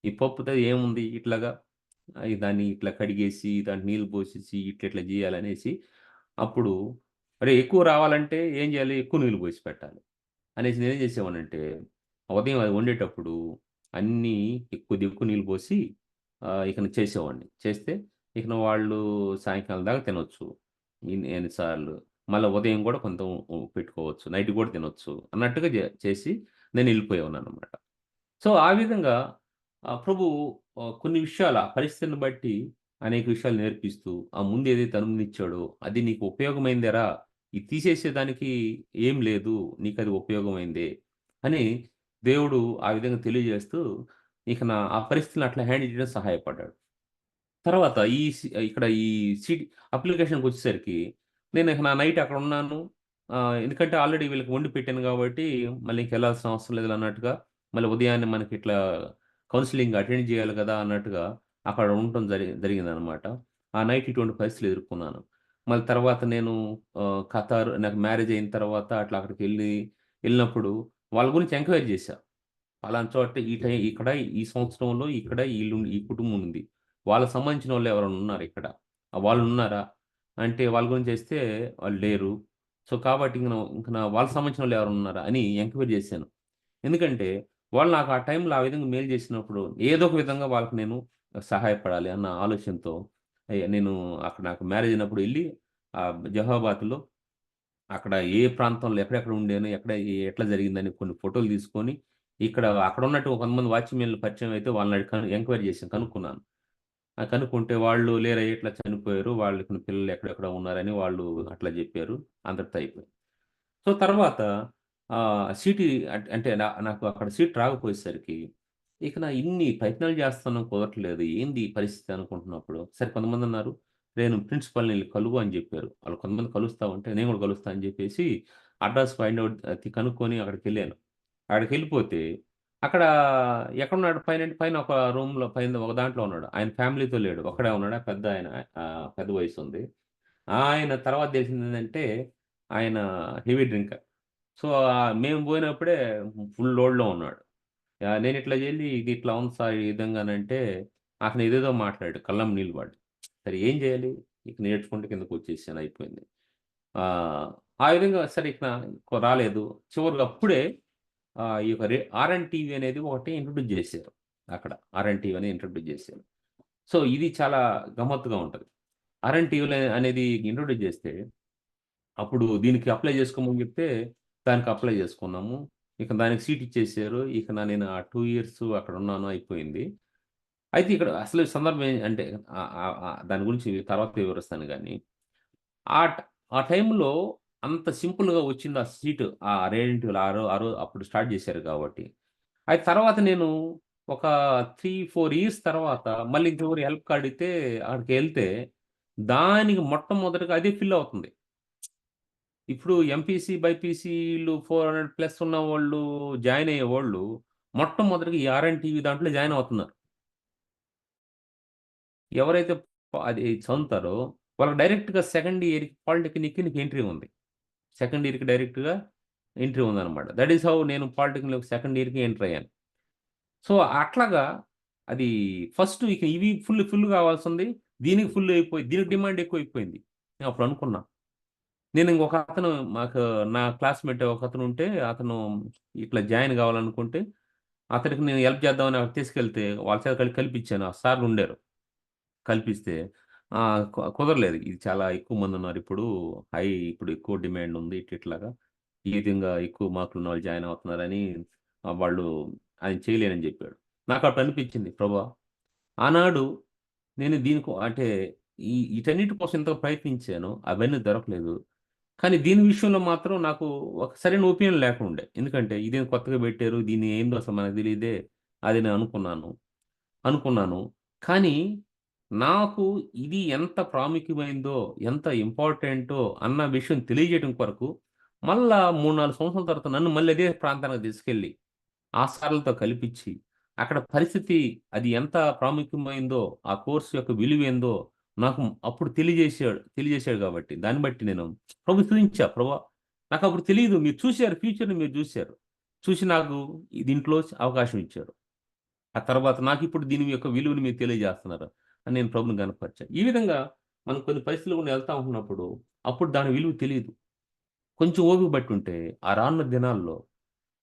ఈ పప్పుతో ఏముంది ఇట్లాగా దాన్ని ఇట్లా కడిగేసి, దాంట్లో నీళ్ళు పోసేసి ఇట్లా ఇట్లా జేయాలనేసి, అప్పుడు అరే! ఎక్కువ రావాలంటే ఏం జేయాలి? ఎక్కువ నీళ్ళు పోసి పెట్టాలి. అనేసి నేనేం చేసేవాడినంటే, ఉదయం అది వండేటప్పుడు అన్నీ కొద్ది ఎక్కువ నీళ్ళు పోసి ఇకను చేసేవాడిని. చేస్తే ఇకను వాళ్ళు సాయంకాలం దాకా తినొచ్చు. ఎన్ని సార్లు. మళ్ళా ఉదయం గూడా కొంత పెట్టుకోవచ్చు. నైట్ గూడా తినొచ్చు అన్నట్టుగా చేసి నేనెళ్ళిపోయేవాడిననమాట. సో, ఆ విధంగా ప్రభు కొన్ని విషయాలు ఆ పరిస్థితిని బట్టి అనేక విషయాలు నేర్పిస్తూ, ఆ ముందు ఏదైతే అనుమతిచ్చాడో, అది నీకు ఉపయోగమైందేరా! ఇది తీసేసేదానికి ఏం లేదు. నీకది ఉపయోగమైందే అని దేవుడు ఆ విధంగా తెలియజేస్తూ, ఇక ఆ పరిస్థితిని అట్లా హ్యాండిల్ చేయడం సహాయపడ్డాడు. తర్వాత ఇక్కడ ఈ సిటీ అప్లికేషన్‌కొచ్చేసరికి నేను ఇక నా నైట్ అక్కడున్నాను. ఎందుకంటే ఆల్రెడీ వీళ్ళకి వండి పెట్టాను గాబట్టి, మళ్ళీ ఇంకెళ్ళాల్సిన అవసరం లేదులన్నట్టుగా, మళ్ళీ ఉదయాన్నే మనకిట్లా కౌన్సెలింగ్ అటెండ్ జేయాలి గదా! అన్నట్టుగా అక్కడ ఉండటం జరిగిందనమాట. ఆ నైట్ ఇటువంటి పరిస్థితులు ఎదుర్కొన్నాను. మళ్ళీ తర్వాత నేను ఖతార్ నాకు మ్యారేజ్ అయిన తర్వాత అట్లా ఎళ్ళినప్పుడు వాళ్ళ గురించి ఎంక్వైరీ జేశా. పలానా చోట ఇక్కడ ఈ సంవత్సరంలో ఇక్కడ ఈ కుటుంబం ఉంది. వాళ్ళకి సంబంధించినోళ్ళు ఎవరైనా ఉన్నారా ఇక్కడ? వాళ్ళున్నారా? అంటే వాళ్ళ గురించి చేస్తే వాళ్ళు లేరు. సో, కాబట్టి ఇంక వాళ్ళకి సంబంధించినోళ్ళు ఎవరైనా ఉన్నారా? అని ఎంక్వైరీ చేశాను. ఎందుకంటే వాళ్ళు నాకు ఆ టైంలో ఆ విధంగా మెయిల్ చేసినప్పుడు ఏదో ఒక విధంగా వాళ్ళకి నేను సహాయపడాలి అన్న ఆలోచనతో నేను అక్కడ నాకు మ్యారేజ్ అయినప్పుడు ఎళ్లి జెహోబాద్‌లో అక్కడ ఏ ప్రాంతంలో ఎక్కడెక్కడ ఉండాను, ఎట్లా జరిగిందని కొన్ని ఫోటోలు తీసుకొని, అక్కడున్నట్టు కొంతమంది వాచ్‌మెన్‌లు పరిచయం అయితే వాళ్ళని ఎంక్వైరీ చేశాను. కనుక్కున్నాను. కనుక్కుంటే వాళ్ళు లేరయ్య ఇట్లా చనిపోయారు. వాళ్ళకి పిల్లలు ఎక్కడెక్కడో ఉన్నారని వాళ్ళు అట్లా జెప్పారు. అంతటితో అయిపోయింది. సో, తర్వాత సీటీ అంటే నాకు అక్కడ సీట్ రాకపోయేసరికి, ఇక ఇన్ని ప్రయత్నాలు చేస్తున్నాం కుదరట్లేదు. ఏంది ఈ పరిస్థితి అనుకుంటున్నప్పుడు, సరే కొంతమందన్నారు, "నేను ప్రిన్సిపల్‌ని ఎళ్లి కలువు" అని జెప్పారు. వాళ్ళు కొంతమంది కలుస్తా ఉంటే, నేను గూడా కలుస్తా అని జెప్పేసి అడ్రెస్ ఫైండ్ ఔట్ కనుక్కొని అక్కడికెళ్ళాను. అక్కడికెళ్ళిపోతే అక్కడ ఎక్కడున్నాడు పైనంటే పైన ఒక రూమ్‌లో పైన ఒక దాంట్లో ఉన్నాడు. ఆయన ఫ్యామిలీతో లేడు. ఒక్కడే ఉన్నాడు. పెద్దాయన పెద్ద వయసుంది. ఆయన తర్వాత తెలిసిందేంటంటే ఆయన హెవీ డ్రింకర్. సో, మేము బోయినప్పుడే ఫుల్ లోడ్‌లో ఉన్నాడు. నేనిట్లా ఎళ్లి ఇది ఇట్లా ఉంది సార్ ఈ విధంగానంటే, అతను ఏదేదో మాట్లాడాడు. కళ్ళెంబట నీళ్ళు పడ్డాయి. సరే ఏం జేయాలి? ఇక నేర్చుకుంటూ కిందకొచ్చేసాను అయిపోయింది. ఆ విధంగా సరే ఇక రాలేదు. చివరిగా అప్పుడే ఈ యొక్క ఆర్ఎన్ టీవీ అనేది ఒకటి ఇంట్రొడ్యూస్ జేశారు. అక్కడ ఆర్ఎన్ టీవీ అని ఇంట్రొడ్యూస్ జేశారు. సో, ఇది చాలా గమ్మత్తుగా ఉంటది. ఆర్ఎన్ టీవీలో అనేది ఇంట్రొడ్యూస్ జేస్తే అప్పుడు దీనికి అప్లై చేసుకోమని జెప్తే, దానికి అప్లై జేసుకున్నాము. ఇక దానికి సీట్ ఇచ్చేసారు. నేను ఆ 2 ఇయర్స్ అక్కడున్నాను అయిపోయింది. అయితే ఇక్కడ అసలు సందర్భం అంటే దాని గురించి తర్వాత వివరిస్తాను గానీ, ఆ ట ఆ టైంలో అంత సింపుల్‌గా వచ్చింది ఆ సీటు. ఆ రేడింటిలో అప్పుడు స్టార్ట్ జేశారు గాబట్టి. అయితే తర్వాత నేను ఒక 3, 4 ఇయర్స్ తర్వాత మళ్ళీ ఇంకెవరు హెల్ప్‌కి అడిగితే అక్కడికెళ్తే, దానికి మొట్టమొదటిగా అదే ఫిల్ అవుతుంది. ఇప్పుడు ఎంపీసీ, బైపీసీలు 400 ప్లస్ ఉన్నవోళ్ళు జాయిన్ అయ్యేవోళ్ళు మొట్టమొదటిగా ఈ ఆర్ఎన్ టీవీ దాంట్లో జాయిన్ అవుతున్నారు. ఎవరైతే అది చదువుతారో వాళ్ళకి డైరెక్ట్‌గా సెకండ్ ఇయర్‌కి పాలిటెక్నిక్‌కి నీకు ఎంట్రీ ఉంది. సెకండ్ ఇయర్‌కి డైరెక్ట్‌గా ఎంట్రీ ఉందనమాట. దట్ ఈస్ హౌ నేను పాలిటెక్నిక్‌లో సెకండ్ ఇయర్‌కి ఎంటర్ అయ్యాను. సో, అట్లాగా అది ఫస్ట్ ఇక ఇవి ఫుల్ కావాల్సింది. దీనికి ఫుల్ అయిపోయి దీనికి డిమాండ్ ఎక్కువైపోయింది. నేను అప్పుడు అనుకున్నా. నేను ఇంకొక అతను నా క్లాస్‌మేట్ ఒకతనుంటే అతను ఇట్లా జాయిన్ గావాలనుకుంటే, అతనికి నేను హెల్ప్ చేద్దామని అక్కడికి తీసుకెళ్తే వాళ్ళ చేత కలిపిచ్చాను. ఆ సార్లుండారు. కల్పిస్తే కుదరలేదు. ఇది చాలా ఎక్కువ మందున్నారిప్పుడు. ఇప్పుడు ఎక్కువ డిమాండ్ ఉంది. ఇట్లాగా. ఈ విధంగా ఎక్కువ మార్కులున్న వాళ్ళు జాయిన్ అవుతున్నారని వాళ్ళు ఆయన చేయలేనని జెప్పాడు. నాకప్పుడు అనిపించింది ప్రభా! ఆనాడు నేను అంటే వీటన్నిటి కోసం ఎంతో ప్రయత్నించాను. అవన్నీ దొరకలేదు. కానీ దీని విషయంలో మాత్రం నాకు ఒక సరైన ఒపీనియన్ లేకుండే. ఎందుకంటే ఇదేం కొత్తగా పెట్టారు. దీన్ని ఏందో అసలు మనకు తెలీదే అది నేను అనుకున్నాను. కానీ నాకు ఇది ఎంత ప్రాముఖ్యమైందో, ఎంత ఇంపార్టెంటో అన్న విషయం తెలియజేయడం కొరకు మళ్ళా 3, 4 సంవత్సరాల తర్వాత నన్ను మళ్ళీ అదే ప్రాంతానికి తీసుకెళ్ళి ఆ సార్లతో కల్పించి, అక్కడ పరిస్థితి అది ఎంత ప్రాముఖ్యమైందో, ఆ కోర్స్ యొక్క విలువేందో నాకు అప్పుడు తెలియజేశాడు కాబట్టి, దాన్ని బట్టి నేను స్తుతించా. ప్రభా! నాకప్పుడు తెలీదు. మీరు చూసారు ఫ్యూచర్‌ని మీరు జూసారు. చూసి నాకు దీంట్లో అవకాశం ఇచ్చారు. ఆ తర్వాత నాకిప్పుడు దీని యొక్క విలువని మీరు తెలియజేస్తున్నారు అని నేను ప్రభుని కనపరిచాను. ఈ విధంగా మనం కొన్ని పరిస్థితులు గుండా వెళ్తా ఉంటున్నప్పుడు, అప్పుడు దాని విలువ తెలీదు. కొంచెం ఓపిక పట్టుంటే, ఆ రానున్న దినాల్లో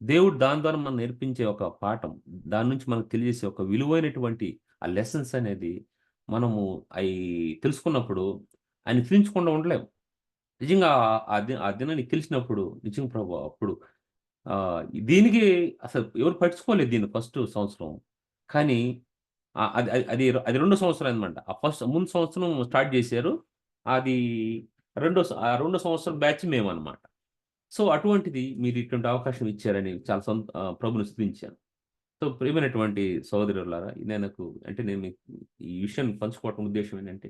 దేవుడు దాని ద్వారా మనం నేర్పించే ఒక పాఠం, దాని నుంచి మనకు తెలియజేసే ఒక విలువైనటువంటి ఆ లెసన్స్ అనేది మనము అయి తెలుసుకున్నప్పుడు ఆయన్ని ప్రేమించకుండా ఉండలేం. నిజంగా ఆ దినాన్ని తెలిసినప్పుడు నిజంగా ప్రభు అప్పుడు దీనికి అసలు ఎవరు పట్టించుకోలేదు దీన్ని ఫస్ట్ సంవత్సరం. కానీ అది అది అది అది రెండో సంవత్సరం అన్నమాట. ఆ ముందు సంవత్సరం స్టార్ట్ చేశారు. అది రెండో సంవత్సరం బ్యాచ్ మేమన్నమాట. సో, అటువంటిది మీరు ఇటువంటి అవకాశం ఇచ్చారని చాలా ప్రభుని స్తుతించాను. సో, ప్రియమైనటువంటి సహోదరులారా, నేను మీకు ఈ విషయాన్ని పంచుకోవటం ఉద్దేశ్యం ఏంటంటే,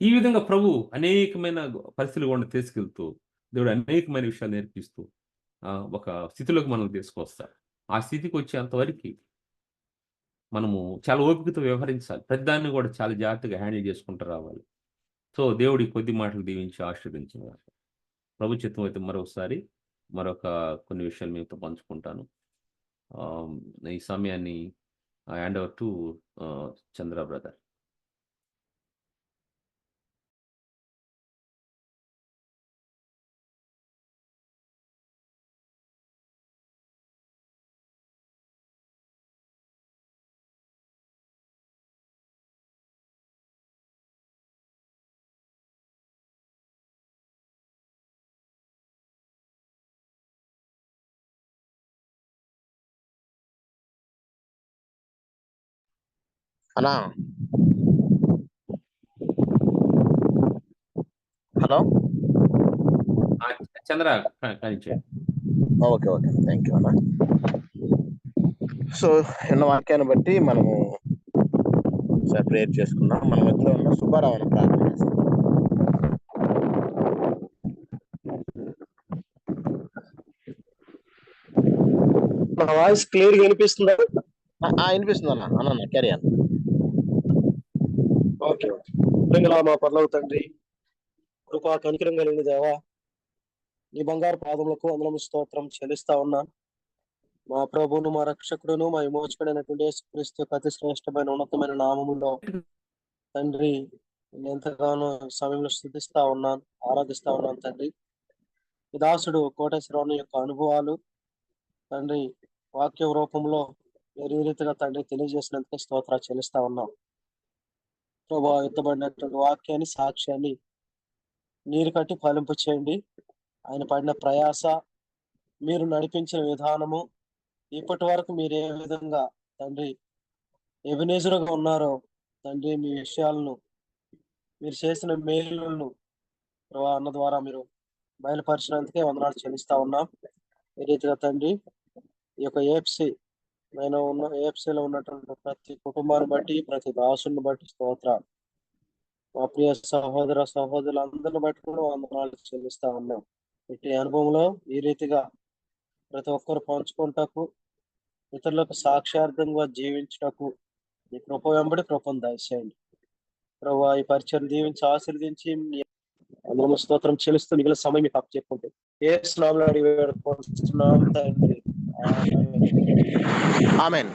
ఈ విధంగా ప్రభు అనేకమైన పరిస్థితులు గుండా తీసుకెళ్తూ, దేవుడు అనేకమైన విషయాలు నేర్పిస్తూ, ఒక స్థితిలోకి మనల్ని తీసుకొస్తారు. ఆ స్థితికొచ్చేంత వరకి మనము చాలా ఓపికతో వ్యవహరించాలి. ప్రతిదాన్ని కూడా చాలా జాగ్రత్తగా హ్యాండిల్ చేసుకుంటూ రావాలి. సో, దేవుడు ఈ కొద్ది మాటలు దీవించి ఆశీర్వదించునుగాక. ప్రభు చిత్తమైతే మరొకసారి మరొక కొన్ని విషయాలు మీతో పంచుకుంటాను. ఆహ్, ఈ సమయాన్ని hand over to Chandra brother. అన్నా, హలో. చంద్ర కానిచ్చేయండి. ఓకే, ఓకే, థ్యాంక్ యూ అన్న. సో నిన్న వాక్యాన్ని బట్టి మనము ఒకసారి ప్రేయర్ చేసుకుందాం. మన మధ్యలో ఉన్న సుబ్బారావు అన్న ప్రార్థన చేస్తాం. నా వాయిస్ క్లియర్ గా వినిపిస్తుందా? వినిపిస్తుంది అన్న. అన్న క్యారీ అన్న. ఓకే. ప్రేమల మా పరలోక తండ్రి, కృపా కనికరం కలిగిన దేవా, నీ బంగారు పాదములకు వందనము స్తోత్రం చెల్లిస్తా ఉన్నాను. మా ప్రభువును, మా రక్షకుడును, మా విమోచకుడైనటువంటి యేసుక్రీస్తు యొక్క అతి శ్రేష్టమైన ఉన్నతమైన నామములో తండ్రి నేను ఎంతగానో సమయంలో స్తుతిస్తా ఉన్నాను, ఆరాధిస్తా ఉన్నాను తండ్రి. ఈ దాసుడు కోటేశ్వరరావు యొక్క అనుభవాలు తండ్రి వాక్య రూపంలో ఏ రీతిగా తండ్రి తెలియజేసినందుకు స్తోత్రాలు చెల్లిస్తా ఉన్నాం. ప్రభావ ఎత్తబడినటువంటి వాక్యాన్ని, సాక్ష్యాన్ని నీరు కట్టి ఫలింపు చేయండి. ఆయన పడిన ప్రయాస, మీరు నడిపించిన విధానము, ఇప్పటి వరకు మీరు ఏ విధంగా తండ్రి ఎబినేజరుగా ఉన్నారో తండ్రి, మీ విషయాలను, మీరు చేసిన మేలులను ప్రభావ అన్న ద్వారా మీరు బయలుపరిచినందుకే వందనాలు చెల్లిస్తా ఉన్నాం. ఈ రీతిగా తండ్రి ఈ యొక్క ఏఎఫ్సీలో ఉన్నటువంటి ప్రతి కుటుంబాన్ని బట్టి, ప్రతి దాసుని బట్టి స్తోత్రాలు. మా ప్రియ సహోదర సహోదరులందరిని బట్టి కూడా వందనాలు చెల్లిస్తా ఉన్నాం. ఇట్టి అనుభవంలో ఈ రీతిగా ప్రతి ఒక్కరు పంచుకుంటకు, ఇతరులకు సాక్ష్యార్థంగా జీవించటకు ఈ కృప వెంబడి కృపను దయచేయండి. ప్రభు ఈ పరిచయం దీవించి ఆశీర్వదించి మీ అందరము స్తోత్రం చెల్లిస్తూ మిగిలిన సమయం మీకు అప్పచెప్పుకుంటే యేసు నామములో అడిగి వేడుకుంటున్నాం తండ్రి. ఆమేన్. ఆమేన్.